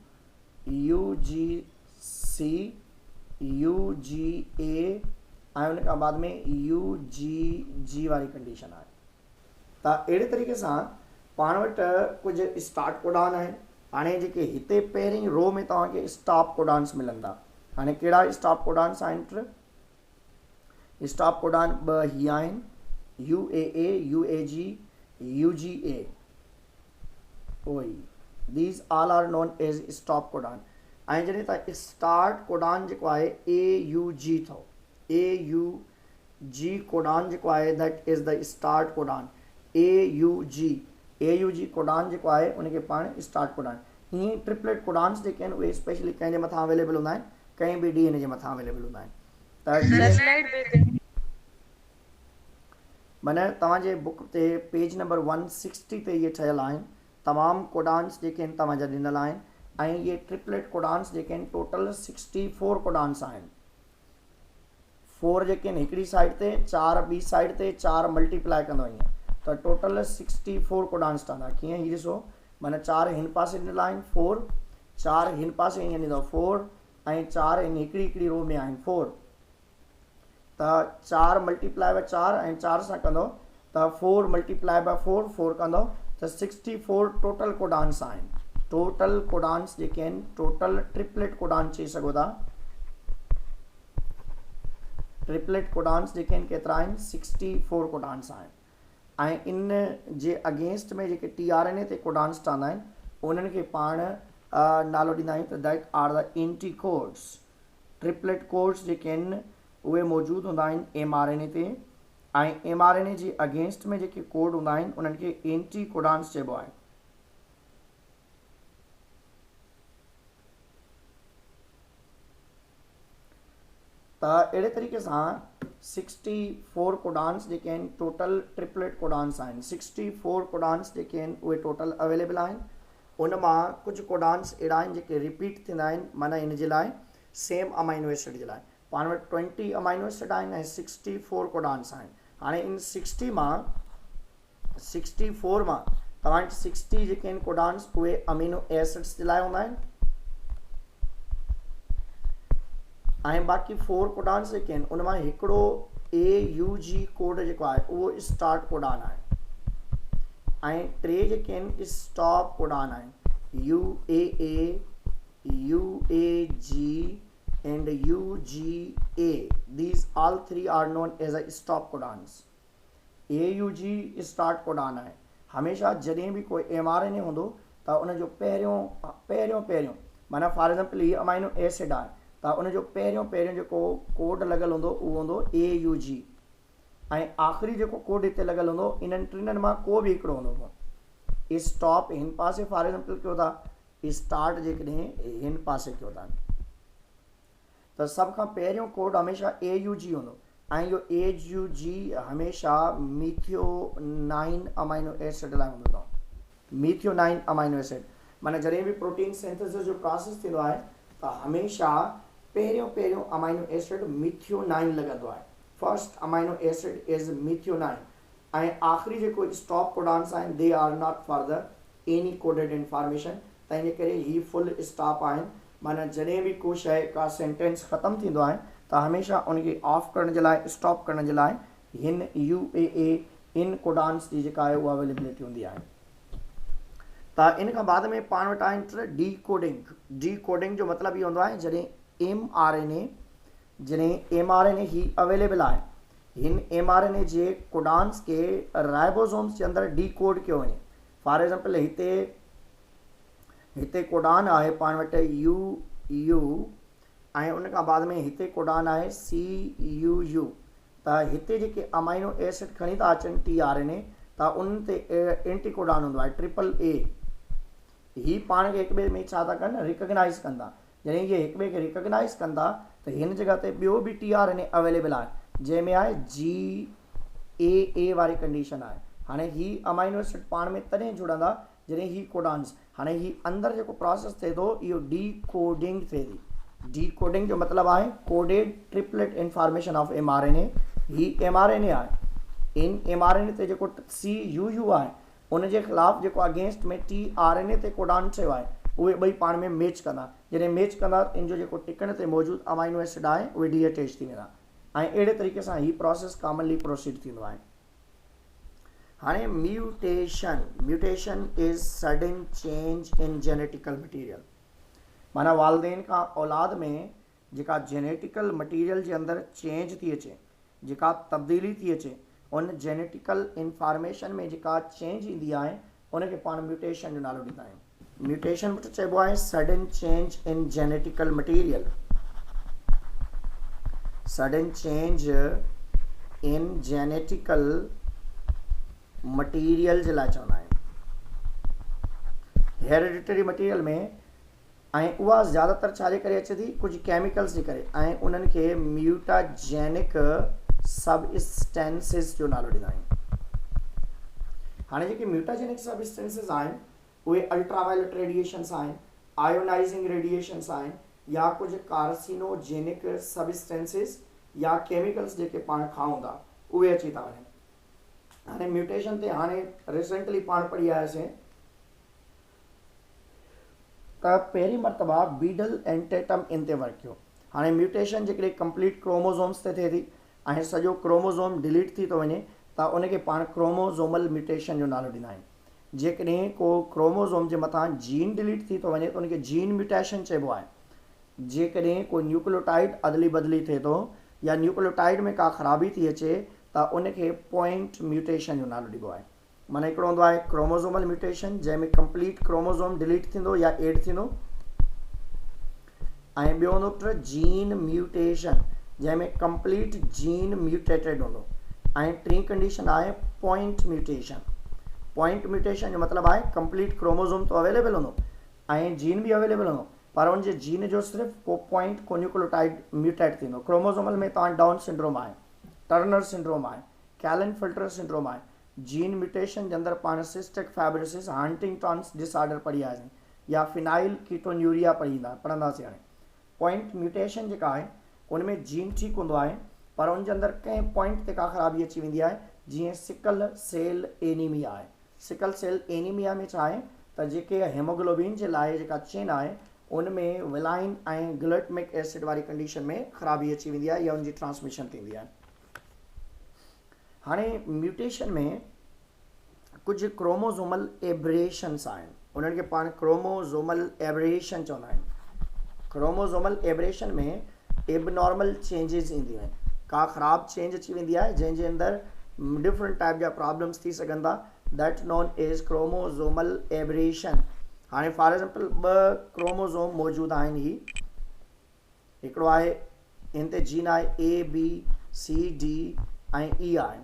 यू जी सी, यू जी ए, ऐं उन खां बाद में यू जी वारी कंडीशन आहे। त अहिड़े तरीक़े सां पाण वटि कुझु स्टार्ट कोडान आहिनि। हाणे जेके हिते पहिरीं रो में तव्हांखे स्टॉप कोडान्स मिलंदा। हाणे कहिड़ा स्टॉप कोडान्स आहिनि? स्टॉप कोडान ॿ ही आहिनि, U A, U A G, U G A. ओई these all are known as stop codon. ऐं जॾहिं तव्हां स्टार्ट कोडान जेको आहे ए यू जी अथव, ए यू जी कोडान जेको आहे that is the start codon. A U G codon जेको आहे उनखे पाण स्टार्ट कोडान। हीअं ट्रिपलेट कोडान्स जेके आहिनि उहे स्पेशली कंहिंजे मथां अवेलेबल हूंदा आहिनि, कंहिं बि DNA जे मथां अवेलेबल हूंदा आहिनि। त माना तव्हांजे बुक ते पेज नंबर 160 ते इहे ठहियल आहिनि। तमामु कोडान्स जेके आहिनि तव्हांजा ॾिनल आहिनि, ऐं इहे ट्रिपलेट कोडान्स जेके आहिनि टोटल 64 कोडान्स आहिनि। 4 जेके आहिनि हिकिड़ी साइड ते, 4 ॿी साइड ते, 4 मल्टीप्लाई कंदो ईअं, त टोटल 64 कोडान्स ठहंदा। कीअं हीअ ॾिसो, माना 4 हिन पासे ॾिनल आहिनि 4, 4 हिन पासे ईअं ॾींदव 4, ऐं 4 हिन हिकिड़ी रो में आहिनि 4। त 4 मल्टीप्लाई बाय 4 ऐं 4 सां कंदव त 4 मल्टीप्लाई बाय 4, 4 कंदव त 64 टोटल कोडान्स आहिनि। टोटल कोडान्स जेके आहिनि, टोटल ट्रिपलेट कोडान चई सघो था। ट्रिपलेट कोडान्स जेके आहिनि केतिरा आहिनि? 64 कोडान्स आहिनि। ऐं इन जे अगेंस्ट में जेके TRNA ते कोडान्स ठहंदा आहिनि उन्हनि खे पाण नालो ॾींदा आहियूं त that are the anticodes. Triplet codes जेके आहिनि उहे मौजूदु हूंदा आहिनि mRNA ते, ऐं mRNA जे अगेंस्ट में जेके कोड हूंदा आहिनि उन्हनि खे एंटी कोडान्स चइबो आहे। त अहिड़े तरीक़े सां 64 कोडान्स जेके आहिनि टोटल ट्रिपलेट कोडान्स आहिनि। 64 कोडान्स जेके आहिनि उहे टोटल अवेलेबल आहिनि। उन मां कुझु कोडान्स अहिड़ा आहिनि जेके रिपीट थींदा आहिनि, माना इन जे लाइ सेम अमाइनो एसिड जे लाइ। पाण वटि 20 अमाइनो एसिड आहिनि ऐं 64 कोडान्स आहिनि। हाणे इन 64 मां तव्हां वटि 60 जेके आहिनि कोडान्स उहे अमीनो एसिड्स जे लाइ हूंदा आहिनि, ऐं बाक़ी 4 कोडान्स जेके आहिनि उन मां हिकिड़ो AUG कोड जेको आहे उहो स्टार्ट कोडान आहे, ऐं 3 जेके आहिनि स्टॉप कोडान आहिनि। UAA, UAG and UGA. These all three are known as a stop codons. AUG start codon है। हमेशा जॾहिं भी कोई mRNA होंदो त उन जो पहिरियों माना फॉर एग्जांपल ही अमाइनो एसिड आहे त उन जो पहिरियों जेको कोड लॻल हूंदो उहो हूंदो AUG ऐं आख़िरी जेको कोड हिते लॻल हूंदो इन्हनि टिनि मां को बि हिकिड़ो हूंदो। स्टॉप हिन पासे फॉर एग्जांपल कयो था, स्टार्ट जेकॾहिं हिन पासे कयो था त सभ खां पहिरियों कोड हमेशा AUG हूंदो ऐं इहो AUG हमेशा मीथियोनाइन अमाइनो एसिड लाइ हूंदो अथव। मीथियोनाइन अमाइनो एसिड माना जॾहिं बि प्रोटीन सिंथेसिस जो प्रोसेस थींदो आहे त हमेशा पहिरियों अमाइनो एसिड मीथियोनाइन लॻंदो आहे। फर्स्ट अमाइनो एसिड इज़ मीथियोनाइन ऐं आख़िरी जेको स्टॉप कोडॉन्स आहिनि they are not for the any coded information. तंहिंजे करे ही फुल स्टॉप आहिनि माना जॾहिं बि को शइ का सेंटेंस ख़तमु थींदो आहे त हमेशा उनखे ऑफ करण जे लाइ स्टॉप करण जे लाइ हिन UAA इन कोडॉन्स जी जेका आहे उहा अवेलेबिलिटी हूंदी आहे। त इन खां बाद में पाण वटि आहिनि डीकोडिंग जो मतिलबु इहो हूंदो आहे जॾहिं mRNA ही अवेलेबल आहे हिन mRNA जे कोडॉन्स खे राइबोसोम्स जे अंदरि डीकोड कयो वञे। फॉर एग्जांपल हिते कोडॉन आहे पाण वटि UU ऐं उन खां बाद में हिते कोडॉन आहे CUU त हिते जेके अमाइनो एसिड खणी था अचनि tRNA त उन ते एंटी कोडॉन हूंदो आहे AAA। ही पाण खे हिक ॿिए में छा था कनि रिकग्नाइज़ कंदा। जॾहिं इहे हिक ॿिए खे रिकग्नाइज़ कंदा त हिन जॻह ते ॿियो बि tRNA अवेलेबल आहे जंहिंमें आहे GAA वारी कंडीशन आहे। हाणे ही अमाइनो एसिड पाण में तॾहिं जुड़ंदा जॾहिं ही कोडॉन्स हाणे ही अंदरि जेको प्रोसेस थिए थो इहो डीकोडिंग थिए थी। डीकोडिंग जो मतिलबु आहे coded triplet information of mRNA। ही mRNA आहे इन mRNA ते जेको CUU आहे उन जे ख़िलाफ़ु जेको अगेंस्ट में tRNA ते कोडॉन चयो आहे उहे ॿई पाण में मैच कंदा। जॾहिं मैच कंदा इन जो जेको टिकण ते मौजूदु अमाइनो एसिड आहे उहे डीअटैच थी वेंदा ऐं अहिड़े तरीक़े सां ही प्रोसेस कॉमनली प्रोसीड थींदो आहे। हाणे mutation is sudden change in genetical material माना वालदेन खां औलाद में जेका जेनेटिकल मटीरियल जे अंदरि चेंज थी अचे जेका तब्दीली थी अचे उन जेनेटिकल इंफॉर्मेशन में जेका चेंज ईंदी आहे उनखे पाण म्यूटेशन जो नालो ॾींदा आहियूं। म्यूटेशन वटि चइबो आहे sudden change in genetical material. Sudden change in genetical material जे लाइ चवंदा आहियूं हेरिडिटरी मटीरियल में ऐं उहा ज़्यादातर छाजे करे अचे थी कुझु केमिकल्स जे करे ऐं उन्हनि खे म्यूटाजेनिक सबस्टेंसिस जो नालो ॾींदा आहियूं। हाणे जेके म्यूटाजेनिक सबस्टेंसिस आहिनि उहे अल्ट्रावायलेट रेडिएशंस आहिनि आयोनाइजिंग रेडिएशंस आहिनि या कुझु कार्सिनोजेनिक सबस्टेंसिस या केमिकल्स जेके पाण खाऊं था उहे अची था वञनि। हाणे म्यूटेशन ते हाणे रिसेंटली पाण पढ़ी आयासीं त पहिरीं मरतबा बीडल एंड टेटम इन ते वर्क कयो। हाणे म्यूटेशन जेकॾहिं कंप्लीट क्रोमोज़ोम्स ते थिए थी ऐं सॼो क्रोमोज़ोम डिलीट थी थो वञे त उनखे पाण क्रोमोज़ोमल म्यूटेशन जो नालो ॾींदा आहियूं। जेकॾहिं को क्रोमोज़ोम जे मथां जीन डिलीट थी थो वञे त उनखे जीन म्यूटेशन चइबो आहे। जेकॾहिं को न्यूक्लियोटाइड अदली बदली थिए थो या न्यूक्लियोटाइड में का ख़राबी थी अचे त उनखे पॉइंट म्यूटेशन जो नालो ॾिबो आहे। माना हिकिड़ो हूंदो आहे क्रोमोज़ोमल म्यूटेशन जंहिंमें कंप्लीट क्रोमोज़ोम डिलीट थींदो या एड थींदो ऐं ॿियो हूंदो पुट जीन म्यूटेशन जंहिंमें कंप्लीट जीन म्यूटेटेड हूंदो ऐं टी कंडीशन आहे पॉइंट म्यूटेशन। पॉइंट म्यूटेशन जो मतिलबु आहे कंप्लीट क्रोमोज़ोम तो अवेलेबल हूंदो ऐं जीन बि अवेलेबल हूंदो पर उनजे जीन जो सिर्फ़ु को पॉइंट को न्यूक्लियोटाइड म्यूटेट थींदो। क्रोमोज़ोमल में तव्हां डाउन सिंड्रोम आहे टर्नर सिंड्रोम आहे कैलन फिल्टर सिंड्रोम आहे। जीन म्यूटेशन जे अंदरि पाण सिस्टिक फाइब्रोसिस हंटिंगटन्स डिसऑर्डर पढ़ी आयासीं या फिनाइल कीटोन्यूरिया पढ़ंदासीं। हाणे पॉइंट म्यूटेशन जेका आहे उनमें जीन ठीकु हूंदो आहे पर उनजे अंदरि कंहिं पॉइंट ते का ख़राबी अची वेंदी आहे जीअं सिकल सेल एनीमिया आहे। सिकल सेल एनीमिया में छा आहे त जेके हेमोग्लोबिन जे लाइ जेका चेन आहे उनमें विलाइन ऐं ग्लूटामिक एसिड वारी कंडीशन में ख़राबी अची वेंदी आहे या उनजी ट्रांसमिशन थींदी आहे। हाणे म्यूटेशन में कुझु क्रोमोज़ोमल एब्रेशंस आहिनि। उन्हनि खे पाण क्रोमोज़ोमल एबरेशन चवंदा आहिनि। क्रोमोज़ोमल एबरेशन में एबनॉर्मल चेंजिस ईंदियूं आहिनि, का ख़राबु चेंज अची वेंदी आहे जंहिंजे अंदरि डिफरेंट टाइप जा प्रॉब्लम्स थी सघनि था, दैट नॉन एज क्रोमोज़ोमल एबरेशन। हाणे फॉर एग्जांपल 2 क्रोमोज़ोम मौजूदु आहिनि, हिकिड़ो आहे हिन ते जीन आहे ABCD ऐं E आहे,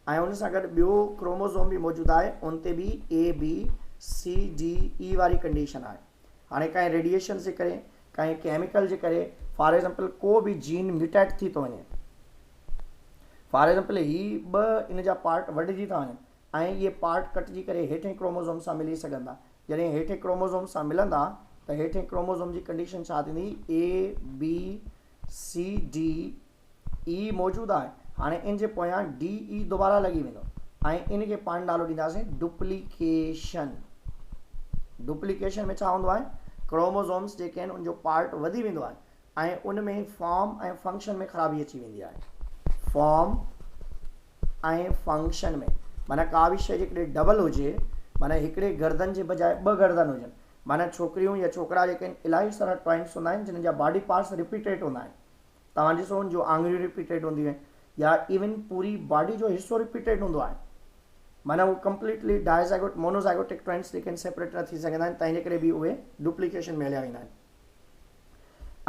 ऐं उन सां गॾु ॿियो क्रोमोज़ोम बि मौजूदु आहे, उन ते बि ABCDE वारी कंडीशन आहे। हाणे कंहिं रेडिएशन जे करे, कंहिं केमिकल जे करे फॉर एग्जांपल को बि जीन म्यूटेट थी थो वञे, फॉर एग्जांपल ही 2 इन जा पार्ट वढिजी था वञनि ऐं इहे पार्ट कटिजी करे हेठें क्रोमोज़ोम सां मिली सघनि था। जॾहिं हेठें क्रोमोज़ोम सां मिलंदा त हेठें क्रोमोज़ोम जी कंडीशन छा थींदी, ABCDE मौजूदु आहे, हाणे इन जे पोयां DE दोबारा लॻी वेंदो ऐं इन खे पाण नालो ॾींदासीं डुप्लीकेशन। डुप्लीकेशन में छा हूंदो आहे, क्रोमोज़ोम्स जेके आहिनि उनजो पार्ट वधी वेंदो आहे ऐं उन में फॉर्म ऐं फंक्शन में ख़राबी अची वेंदी आहे। फॉर्म ऐं फंक्शन में माना का बि शइ जेकॾहिं डबल हुजे, माना हिकिड़े गर्दन जे बजाए 2 गर्दन हुजनि, माना छोकिरियूं या छोकिरा जेके आहिनि इलाही सारा ट्वाइंट्स हूंदा आहिनि जिन्हनि जा बॉडी पार्ट्स रिपीटेड हूंदा आहिनि। तव्हां ॾिसो जो आङुरियूं रिपीटेड हूंदियूं आहिनि या इवन पूरी बॉडी जो हिसो रिपीटेड हूंदो आहे, माना उहे कंप्लीटली डायज़ाइगोट मोनोज़ाइगोटिक ट्वाइंट्स जेके आहिनि सेपरेट न थी सघंदा आहिनि, तंहिंजे करे बि उहे डुप्लीकेशन में हलिया वेंदा आहिनि।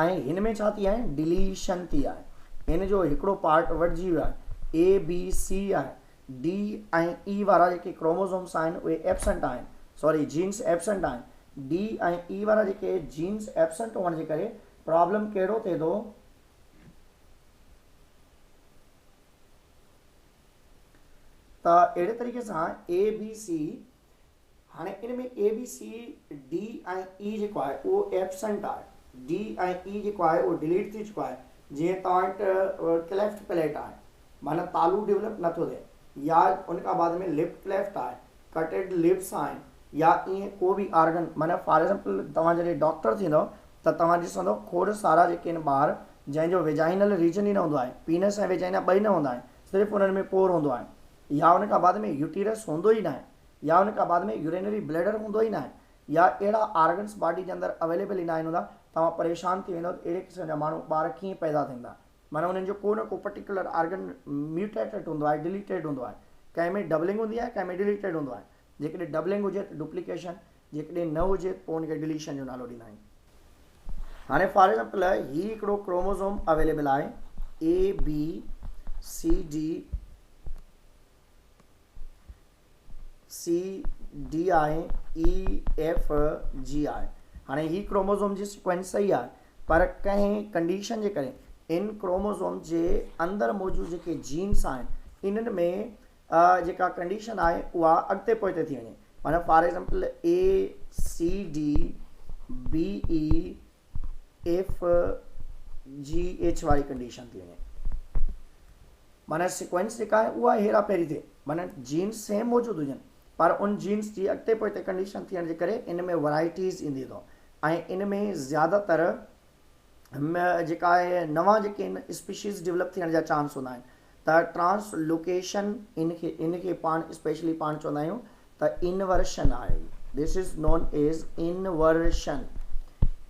ऐं हिन में छा थी आहे, डिलीशन थी आहे, हिन जो हिकिड़ो पार्ट वढिजी वियो आहे, ABC आहे, D ऐं E वारा जेके क्रोमोज़ोम्स आहिनि उहे एब्सेंट आहिनि, सॉरी जीन्स एब्सेंट आहिनि। D ऐं E वारा जेके जीन्स एब्सेंट हुअण जे करे प्रॉब्लम कहिड़ो थिए थो, त अहिड़े तरीक़े सां ABC, हाणे इन में ABCD ऐं E जेको आहे उहो एब्सेंट आहे, D ऐं E जेको आहे उहो डिलीट थी चुको आहे। जीअं तव्हां वटि क्लेफ्ट पैलेट आहे, माना तालू डेवलप नथो थिए, या उनखां बाद में लिप क्लेफ्ट आहे, कटेड लिप्स आहिनि, या ईअं को बि ऑर्गन, माना फॉर एग्जांपल तव्हां जॾहिं डॉक्टर थींदव त तव्हां ॾिसंदव खोड़ सारा जेके आहिनि ॿार जंहिंजो वेजाइनल रीजन ई न हूंदो आहे, पीनस ऐं वेजाइना ॿई न हूंदा आहिनि, सिर्फ़ु उन्हनि में पोर हूंदो आहे, या उनखां बाद में यूटीरस हूंदो ई न आहे, या उनखां बाद में यूरिनरी ब्लैडर हूंदो ई न आहे, या अहिड़ा ऑर्गन्स बॉडी जे अंदरि अवेलेबल ई न आहिनि हूंदा। तव्हां परेशान थी वेंदव अहिड़े क़िस्म जा माण्हू ॿार कीअं पैदा थींदा, माना उन्हनि जो को न को पर्टिकुलर ऑर्गन म्यूटेटेड हूंदो आहे, डिलीटेड हूंदो आहे, कंहिं में डबलिंग हूंदी आहे, कंहिं में डिलीटेड हूंदो आहे। जेकॾहिं डबलिंग हुजे त डुप्लीकेशन, जेकॾहिं न हुजे पोइ उनखे डिलीशन जो नालो ॾींदा आहियूं। हाणे फॉर एग्जांपल ही हिकिड़ो क्रोमोज़ोम अवेलेबल आहे ABCD आहे, EFG आहे। हाणे ही क्रोमोज़ोम जी सीक्वेंस सही आहे, पर कंहिं कंडीशन जे करे इन क्रोमोज़ोम जे अंदरि मौजूदु जेके जीन्स आहिनि इन्हनि में जेका कंडीशन आहे उहा अॻिते पोइते थी वञे, माना फॉर एग्जांपल ACDBEFGH वारी कंडीशन थी वञे, माना सीक्वेंस जेका आहे उहा हेरा फेरी थिए, माना जीन्स सेम मौजूदु हुजनि पर उन जीन्स जी अॻिते पोइते कंडीशन थियण जे करे इन में वैराइटीज़ ईंदी अथव ऐं इन में ज़्यादातर जेका आहे नवां जेके आहिनि स्पीशीज़ डेवलप थियण जा चांस हूंदा आहिनि। त ट्रांसलोकेशन इनखे पाण स्पेशली पाण चवंदा आहियूं त इनवर्शन आहे, this is known as inversion.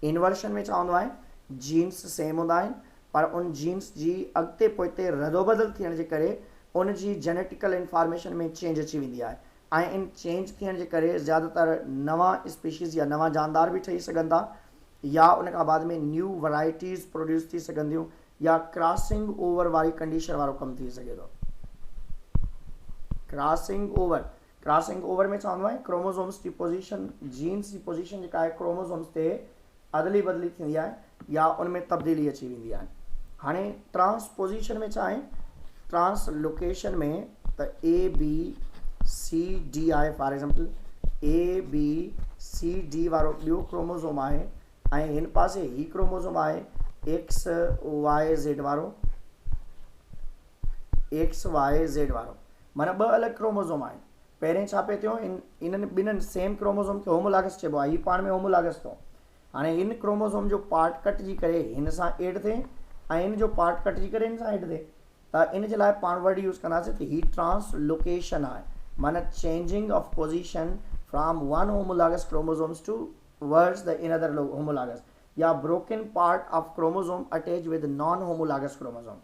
Inversion में छा हूंदो आहे, जीन्स सेम हूंदा आहिनि पर उन जीन्स जी अॻिते पोइते रदोबदल थियण जे करे उन जी जेनेटिकल इंफॉर्मेशन में चेंज अची वेंदी आहे ऐं इन चेंज थियण जे करे ज़्यादातर नवां स्पीशीज़ या नवां जानदार बि ठही सघनि था, या उनखां बाद में न्यू वैराइटीज़ प्रोड्यूस थी सघंदियूं, या क्रॉसिंग ओवर वारी कंडीशन वारो कमु थी सघे थो। क्रॉसिंग ओवर में छा हूंदो आहे, क्रोमोज़ोम्स जी पोजीशन, जीन्स जी पोजीशन जेका आहे क्रोमोज़ोम्स ते अदली बदली थींदी आहे या उनमें तब्दीली अची वेंदी आहे। हाणे ट्रांसपोजिशन में छा आहे, ट्रांसलोकेशन में त ABCD आहे, फॉर एग्जांपल ABCD वारो ॿियो क्रोमोज़ोम आहे ऐं हिन पासे ही क्रोमोज़ोम आहे XYZ वारो, माना 2 अलॻि क्रोमोज़ोम आहिनि। पहिरें छा पियो थियो, इन्हनि ॿिन्हिनि सेम क्रोमोज़ोम खे होमोलॉगस चइबो आहे, हीउ पाण में होमोलॉगस थियो। हाणे हिन क्रोमोज़ोम जो पार्ट कटिजी करे हिन सां एड थिए ऐं हिन जो पार्ट कटिजी करे हिन सां एड थिए, त इन जे लाइ पाण वर्ड यूज़ कंदासीं त ही ट्रांसलोकेशन आहे, माना changing of position from one homologous chromosomes towards the another homologous, या broken part of chromosome attached with non-homologous chromosome.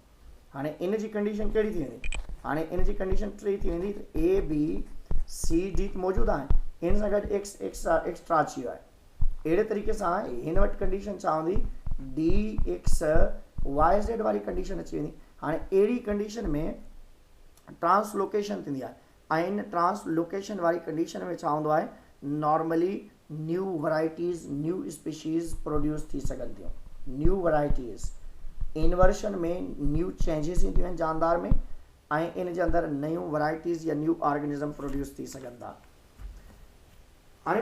हाणे इन जी कंडीशन कहिड़ी थी वेंदी? हाणे इन जी कंडीशन टे थी वेंदी, ए बी सी डी मौजूदु आहे, इन सां गॾु एक्स एक्स्ट्रा अची वियो आहे. अहिड़े तरीक़े सां हिन वटि कंडीशन छा हूंदी, डी एक्स वाई ज़ेड वारी कंडीशन अची वेंदी. हाणे अहिड़ी कंडीशन में ट्रांसलोकेशन थींदी आहे, ऐं इन ट्रांसलोकेशन वारी कंडीशन में छा हूंदो आहे, normally new varieties new species produce थी सघनि थियूं. न्यू वैराइटीज़ इनवर्शन में न्यू चेंजिस ईंदियूं आहिनि जानदार में, ऐं इन जे अंदरि नयूं वैराइटीज़ या न्यू ऑर्गेनिज़म प्रोड्यूस थी सघनि था. हाणे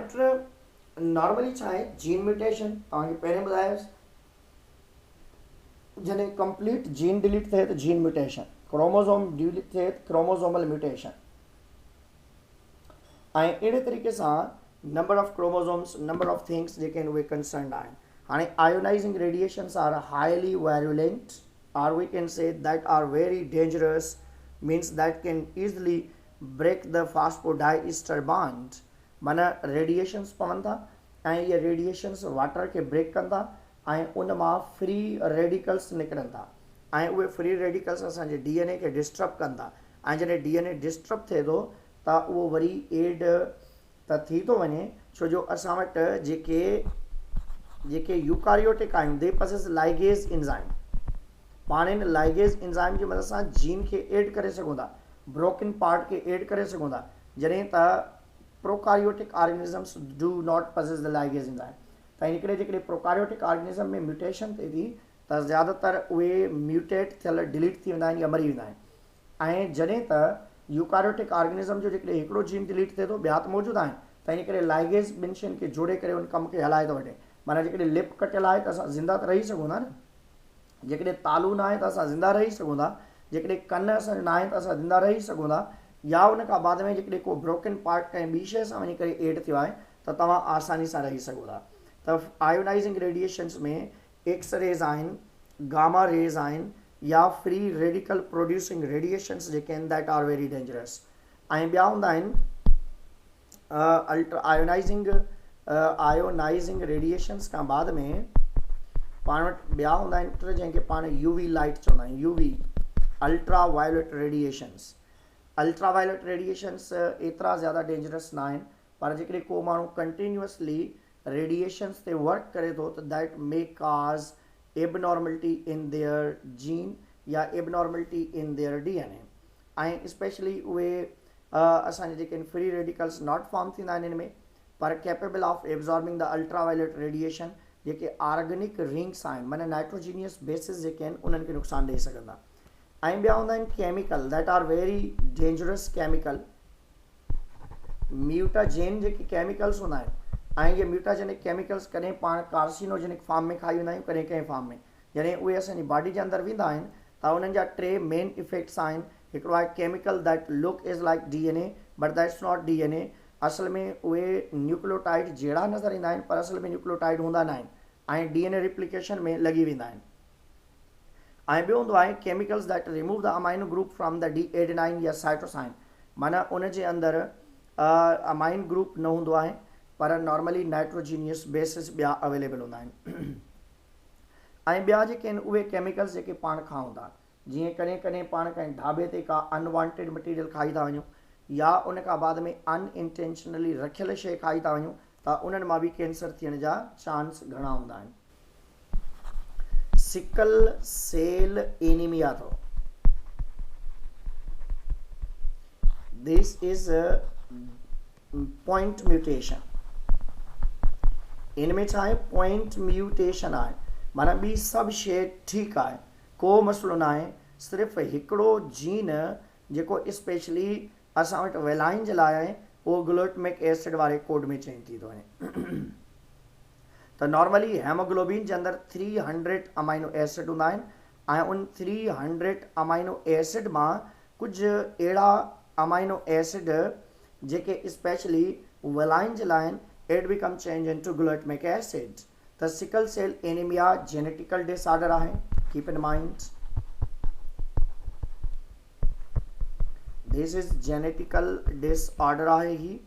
नॉर्मली छा आहे, जीन म्यूटेशन तव्हांखे पहिरें ॿुधायोसि, जॾहिं कंप्लीट जीन डिलीट थिए त जीन म्यूटेशन, क्रोमोसोम डिलीट थिए त क्रोमोसोमल म्यूटेशन. ऐं अहिड़े तरीक़े सां number of chromosomes, number of things जेके आहिनि उहे कंसर्न्ड आहिनि. हाणे ionizing radiations are highly virulent, or we can say that are very dangerous, means that can easily break the phosphodiester bond. माना रेडिएशंस पवनि था ऐं इहे रेडिएशंस वाटर खे ब्रेक कनि था ऐं उन मां फ्री रेडिकल्स निकिरनि था, ऐं उहे फ्री रेडिकल्स असांजे डीएनए खे डिस्टर्ब कनि था. ऐं जॾहिं डीएनए डिस्टर्ब थिए थो त उहो वरी एड त थी थो वञे, छो जो असां वटि जेके यूकारियोटिक आहियूं दे पसेस लाइगेज एंजाइम. पाण इन लाइगेज एंजाइम जी मदद सां जीन खे एड करे सघूं था, ब्रोकन पार्ट खे एड करे सघूं था, जॾहिं त prokaryotic organisms do not possess the ligase enzyme. त इन करे जेकॾहिं प्रोकारियोटिक ऑर्गेनिज़म में म्यूटेशन थिए थी त ज़्यादातर उहे म्यूटेट थियल डिलीट थी वेंदा आहिनि या मरी वेंदा आहिनि. ऐं जॾहिं त यूकारियोटिक ऑर्गेनिज़म जो जेकॾहिं हिकिड़ो जीन डिलीट थिए थो, ॿिया त मौजूदु आहिनि, त इन करे लाइगेज ॿिनि शयुनि खे जोड़े करे उन कम खे हलाए थो वठे. माना जेकॾहिं लिप कटियल आहे त असां ज़िंदा त रही सघूं था न, जेकॾहिं तालू न आहे त असां ज़िंदा रही सघूं था, जेकॾहिं कन असांजो न आहे त असां ज़िंदा रही सघूं था, या उन खां बाद में जेकॾहिं को ब्रोकन पार्ट कंहिं ॿी शइ सां वञी करे एड थियो आहे त तव्हां आसानी सां रही सघो था. त आयोनाइजिंग रेडिएशंस में एक्स रेज़ आहिनि, गामा रेज़ आहिनि, या फ्री रेडिकल प्रोड्यूसिंग रेडिएशंस जेके आहिनि दैट आर वेरी डेंजरस. ऐं ॿिया हूंदा आहिनि आयोनाइजिंग रेडिएशंस खां बाद में पाण वटि ॿिया हूंदा आहिनि जंहिंखे पाण यूवी लाइट चवंदा आहियूं, UV ultra violet radiations. Ultra violet radiations एतिरा ज़्यादा डेंजरस न आहिनि, पर जेकॾहिं को माण्हू कंटिन्यूअसली रेडिएशंस ते वर्क करे थो त दैट मे काज़ एबनॉर्मलिटी इन देयर जीन या एबनॉर्मलिटी इन देयर डीएनए. ऐं स्पेशली उहे असांजे जेके फ्री रेडिकल्स नॉट फॉर्म थींदा आहिनि हिन में, पर capable of absorbing the ultra violet radiation, जेके ऑर्गेनिक रिंग्स आहिनि माना नाइट्रोजीनियस बेसिस जेके आहिनि उन्हनि खे नुक़सानु ॾेई सघंदा. ऐं ॿिया हूंदा आहिनि chemical that are very dangerous chemical, mutagen जेके केमिकल्स हूंदा आहिनि. ऐं इहे म्यूटाजेनिक केमिकल्स कॾहिं पाण कार्सिनोजेनिक फॉर्म में खाई वेंदा आहियूं, कॾहिं कंहिं फॉर्म में. जॾहिं उहे असांजी बॉडी जे अंदरि वेंदा आहिनि त उन्हनि जा टे मेन इफेक्ट्स आहिनि. हिकिड़ो आहे chemical that look is like DNA but that's not DNA. असल में उहे न्यूक्लियोटाइड जहिड़ा नज़र ईंदा आहिनि पर असल में न्यूक्लियोटाइड हूंदा न आहिनि ऐं डीएनए रिप्लिकेशन में लॻी वेंदा आहिनि. ऐं ॿियो हूंदो आहे chemicals that remove the amino group from the D adenine या साइटोसाइन. माना उन जे अंदरि अमाइन ग्रुप न हूंदो आहे पर नॉर्मली नाइट्रोजीनियस बेसिस ॿिया अवेलेबल हूंदा आहिनि. ऐं ॿिया जेके आहिनि उहे केमिकल्स जेके पाण खाऊं था, जीअं कॾहिं कॾहिं पाण कंहिं ढाबे ते का अनवांटेड मटीरियल खाई था वञूं या उन खां बाद में अनइंटेंशनली रखियल शइ खाई था वञूं त उन्हनि मां बि कैंसर थियण जा चांस घणा हूंदा आहिनि. सिकल सेल एनीमिया अथव, दिस इज पॉइंट म्यूटेशन. इन में छा आहे, पॉइंट म्यूटेशन आहे, माना ॿी सभु शइ ठीकु आहे, को मसइलो न आहे, सिर्फ़ु हिकिड़ो जीन जेको स्पेशली असां वटि वेलाइन जे लाइ आहे उहो ग्लूटामिक एसिड वारे कोड में चेंज थी थो वञे. त नॉर्मली हेमोग्लोबिन जे अंदरि 300 अमाइनो एसिड हूंदा आहिनि ऐं उन 300 अमाइनो एसिड मां कुझु अहिड़ा अमाइनो एसिड जेके स्पेशली वेलाइन जे लाइ आहिनि, it become change into glutamic acid. त sickle cell anaemia genetical disorder आहे, keep in mind. This is genetical disorder आहे ही.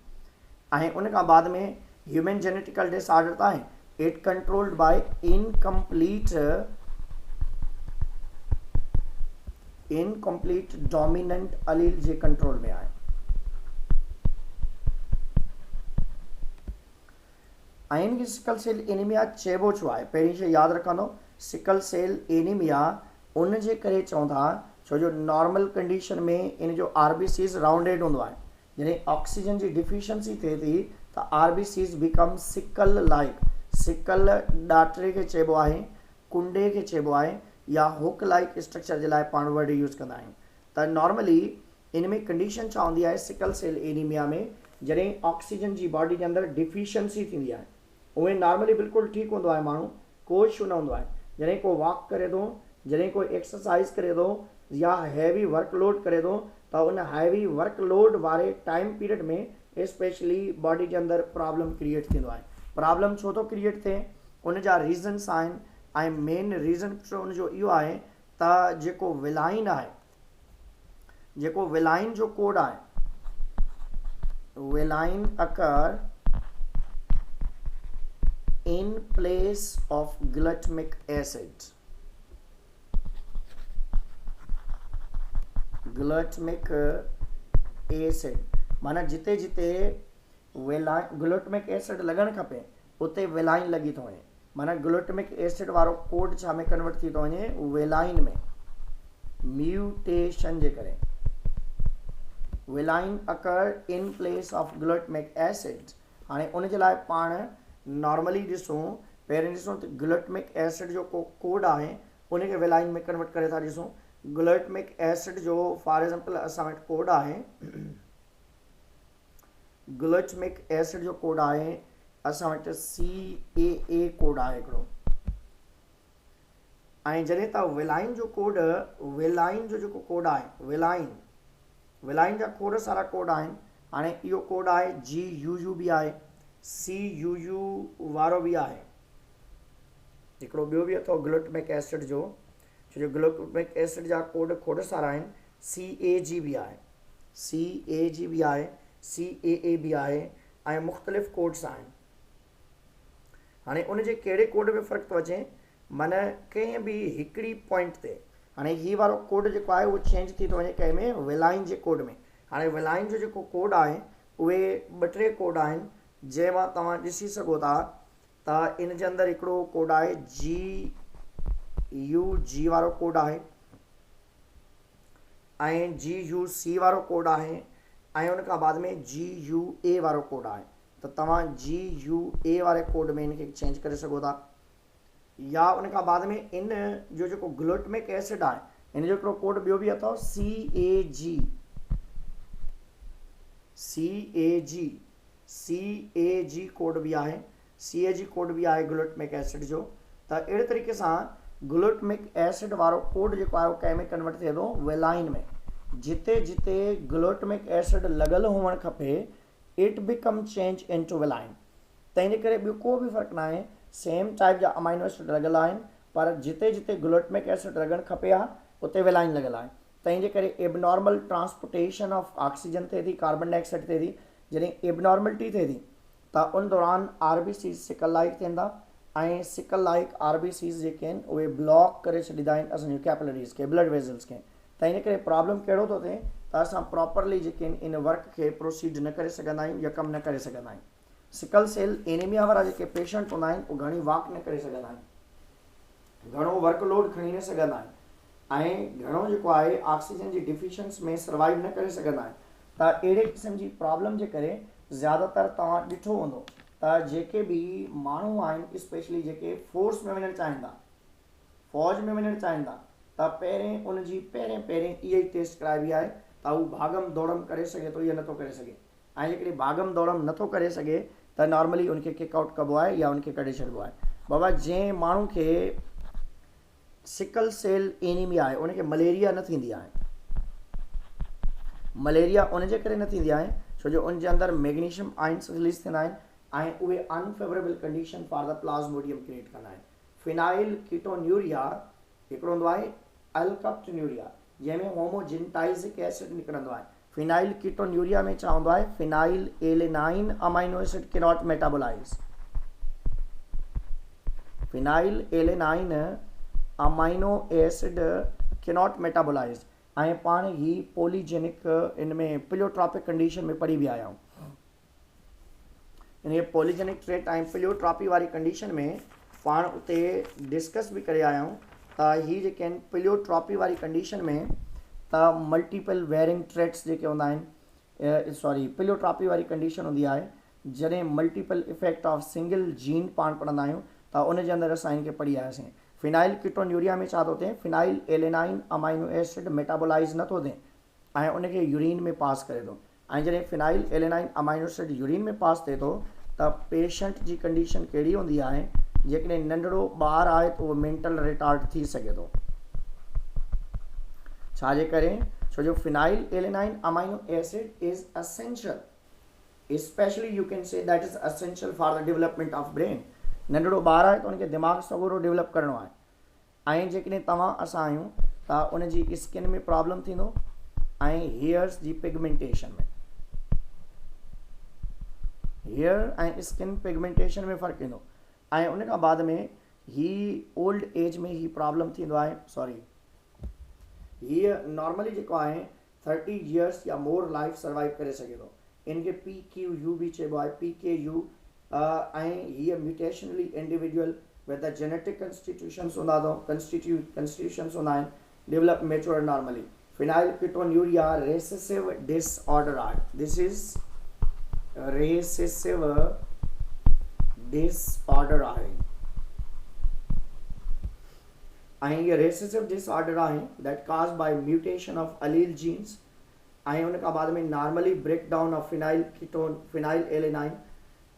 ऐं उन खां बाद में ह्यूमन जेनेटिकल डिसऑर्डर त आहे, it controlled by incomplete dominant allele जे कंट्रोल में आहे। ऐं इनखे सिकल सेल एनीमिया चइबो छो आहे? पहिरीं शइ यादि रखंदो, सिकल सेल एनीमिया उन जे करे चवंदा छो जो नॉर्मल कंडीशन में इन जो आरबीसीज़ राउंडेड हूंदो आहे। जॾहिं ऑक्सीजन जी डिफिशियंसी थिए थी त RBCs become sickle like. Sickle ॾाटरे खे चइबो आहे, कुंडे खे चइबो आहे, या हुक लाइक स्ट्रक्चर जे लाइ पाण वर्ड यूज़ कंदा आहियूं। त नॉर्मली इन में कंडीशन छा हूंदी आहे सिकल सेल एनीमिया में? जॾहिं ऑक्सीजन जी बॉडी जे अंदरि डिफिशियंसी थींदी आहे, उहे नॉर्मली बिल्कुलु ठीकु हूंदो आहे माण्हू, कोई इशू न हूंदो आहे। जॾहिं को वॉक करे थो, जॾहिं कोई एक्सरसाइज करे थो या हैवी वर्कलोड करे थो, त उन हैवी वर्कलोड वारे टाइम पीरियड में स्पेशली बॉडी जे अंदरि प्रॉब्लम क्रिएट थींदो आहे। प्रॉब्लम छो थो क्रिएट थिए? उन जा रीज़न्स आहिनि, ऐं मेन रीज़न उन जो इहो आहे त जेको विलाइन आहे, जेको विलाइन जो कोड आहे, विलाइन अकर in place of glutamic acid. Glutamic acid माना जिते जिते विलाइन ग्लूटामिक एसिड लॻणु खपे उते विलाइन लॻी थो वञे। माना ग्लूटामिक एसिड वारो कोड छा में कन्वर्ट थी थो वञे? विलाइन में। म्यूटेशन जे करे विलाइन अकर in place of glutamic acid. हाणे उन जे लाइ पाण नॉर्मली ॾिसूं, पहिरीं ॾिसूं त ग्लूटामिक एसिड जो को कोड आहे उनखे विलाइन में कन्वर्ट करे था ॾिसूं। ग्लूटामिक एसिड जो फॉर एग्जांपल असां वटि कोड आहे, ग्लूटामिक एसिड जो कोड आहे असां वटि CAA कोड आहे हिकिड़ो। ऐं जॾहिं त विलाइन जो कोड, विलाइन जो जेको कोड आहे, विलाइन जा खोड़ सारा कोड आहिनि। हाणे इहो कोड आहे GUU भी आहे, CUU वारो भी आहे, हिकिड़ो ॿियो बि अथव ग्लूटामिक एसिड जो, छो जो ग्लूटामिक एसिड जा कोड खोड़ सारा आहिनि। CAG भी आहे, CAG भी आहे, CAA भी आहे, ऐं मुख़्तलिफ़ कोड्स आहिनि। हाणे उन जे कहिड़े कोड में फ़र्क़ु थो अचे? माना कंहिं बि हिकिड़ी पॉइंट ते, हाणे हीउ वारो कोड जेको आहे उहो चेंज थी थो वञे कंहिं में? विलाइन जे कोड में। हाणे विलाइन जो जेको कोड आहे उहे 2-3 कोड आहिनि जंहिं मां तव्हां ॾिसी सघो था त इन जे अंदरि हिकिड़ो कोड आहे GUG वारो कोड आहे, ऐं GUC वारो कोड आहे, ऐं उन खां बाद में GUA वारो कोड आहे। त तव्हां GUA वारे कोड में इनखे चेंज करे सघो था, या उन खां बाद में इन जो जेको ग्लूटामिक एसिड आहे इन जो हिकिड़ो कोड ॿियो बि अथव CAG कोड भी आहे, CAG कोड भी आहे ग्लूटामिक एसिड जो। त अहिड़े तरीक़े सां ग्लूटामिक एसिड वारो कोड जेको आहे उहो कंहिं में कन्वर्ट थिए थो? विलाइन में। जिते जिते ग्लूटामिक एसिड लॻल हुअणु खपे it become change into valine. तंहिंजे करे ॿियो को बि फ़र्क़ु न आहे, सेम टाइप जा अमाइनो एसिड लॻल आहिनि, पर जिते जिते ग्लूटामिक एसिड लॻणु खपे आहे उते विलाइन लॻल आहे। तंहिंजे करे एबनॉर्मल ट्रांसपोर्टेशन ऑफ ऑक्सीजन थिए थी, कार्बन डाइऑक्साइड थिए थी। जॾहिं एबनॉर्मलिटी थिए थी त उन दौरान आरबीसीज़ सिकल लाइक थींदा, ऐं सिकल लाइक आरबीसीज़ जेके आहिनि उहे ब्लॉक करे छॾींदा आहिनि असांजो कैपिलरीज़ खे, ब्लड वेज़ल्स खे। त इन करे प्रॉब्लम कहिड़ो थो थिए त असां प्रॉपरली जेके आहिनि इन वर्क खे प्रोसीड न करे सघंदा आहियूं या कमु न करे सघंदा आहियूं। सिकल सेल एनीमिया वारा जेके पेशेंट हूंदा आहिनि उहे घणी वॉक न करे सघंदा आहिनि, घणो वर्कलोड खणी न सघंदा आहिनि, ऐं घणो जेको आहे ऑक्सीजन जी डिफिशियंसी में सर्वाइव न करे सघंदा आहिनि। त अहिड़े क़िस्म जी प्रॉब्लम जे करे ज़्यादातर तव्हां ॾिठो हूंदो त जेके बि माण्हू आहिनि स्पेशली जेके फोर्स में वञणु चाहिनि था, फ़ौज में वञणु चाहिनि था, त पहिरें उनजी पहिरें इहा ई टेस्ट कराइबी आहे त हू भागम दौड़म करे सघे थो या नथो करे सघे। ऐं जेकॾहिं भागम दौड़म नथो करे सघे त नॉर्मली उनखे किकआउट कबो आहे या उनखे कढे छॾिबो आहे। बाबा जंहिं माण्हू खे सिकल सेल एनीमिया आहे उनखे मलेरिया न थींदी आहे। मलेरिया उनजे करे न थींदी आहे छो जो उनजे अंदरि मैग्नीशियम आयन्स रिलीज़ थींदा आहिनि ऐं उहे unfavourable condition for the plasmodium create कंदा आहिनि। फिनाइल कीटोन्यूरिया हिकिड़ो हूंदो आहे अल्कप्टन्यूरिया जंहिंमें होमोजिनटाइज़िक एसिड निकिरंदो आहे। फिनाइल कीटोन्यूरिया में छा हूंदो आहे, phenylalanine amino acid cannot metabolize, phenylalanine amino acid cannot metabolize. ऐं पाण ही पोलीजेनिक इन में प्लियोट्रॉपिक कंडीशन में पढ़ी विया आहियूं। इन पोलीजेनिक ट्रेट ऐं प्लियोट्रॉपी वारी कंडीशन में पाण उते डिस्कस भी करे आया आहियूं त ही जेके आहिनि प्लियोट्रॉपी वारी कंडीशन में त मल्टीपल वेरिंग ट्रेट्स जेके हूंदा आहिनि, सॉरी प्लियोट्रॉपी वारी कंडीशन हूंदी आहे जॾहिं multiple effect of single jean पाण पढ़ंदा आहियूं त उन जे अंदरि असां इनखे पढ़ी आयासीं। फिनाइल कीटोन्यूरिया में छा थो थिए, phenyl alanine amino acid metabolise नथो थिए ऐं उनखे यूरिन में पास करे थो। ऐं जॾहिं phenyl alanine amino acid urine में पास थिए थो त पेशेंट जी कंडीशन कहिड़ी हूंदी आहे, जेकॾहिं नंढड़ो ॿारु आहे त उहो मेंटल रिटार्ड थी सघे थो। छाजे करे, छो जो phenyl alanine amino acid is essential, specially U can say that is essential for the development of brain. नंढड़ो ॿारु आहे त उनखे दिमाग़ सॻोरो डेवलप करिणो आहे ऐं जेकॾहिं तव्हां असां आहियूं त उनजी स्किन में प्रॉब्लम थींदो ऐं हेयर्स जी पिगमेंटेशन में, हेयर ऐं स्किन पिगमेंटेशन में फ़र्क़ु ईंदो ऐं उन खां बाद में ही ओल्ड एज में ही प्रॉब्लम थींदो आहे। सॉरी, हीअ नॉर्मली जेको आहे 30 इयर्स या मोर लाइफ सर्वाइव करे सघे थो। इनखे PQU भी चइबो आहे, PKU। ऐं हीअ mutationally individual with the genetic constitutions हूंदा अथव, कंस्टिट्यूशंस हूंदा आहिनि, develop mature normally. Phenylketonuria recessive disorder आहे, दिस इज़ रेसेसिव डिसऑर्डर आहे ऐं ये रेसेसिव डिसऑर्डर आहे that cause by mutation of allele genes ऐं उन खां बाद में normally break down of phenylalanine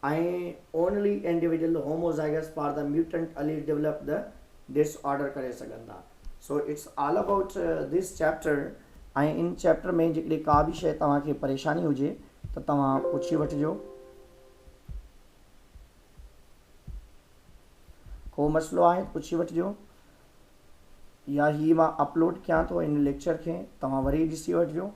ऐं only individual homozygous for the mutant allele develop the disorder करे सघनि था। So it's all about this chapter. ऐं इन चैप्टर में जेकॾहिं का बि शइ तव्हांखे परेशानी हुजे त तव्हां पुछी वठिजो, को मसइलो आहे पुछी वठिजो, या ही मां अपलोड कयां थो इन लेक्चर खे तव्हां वरी ॾिसी वठिजो।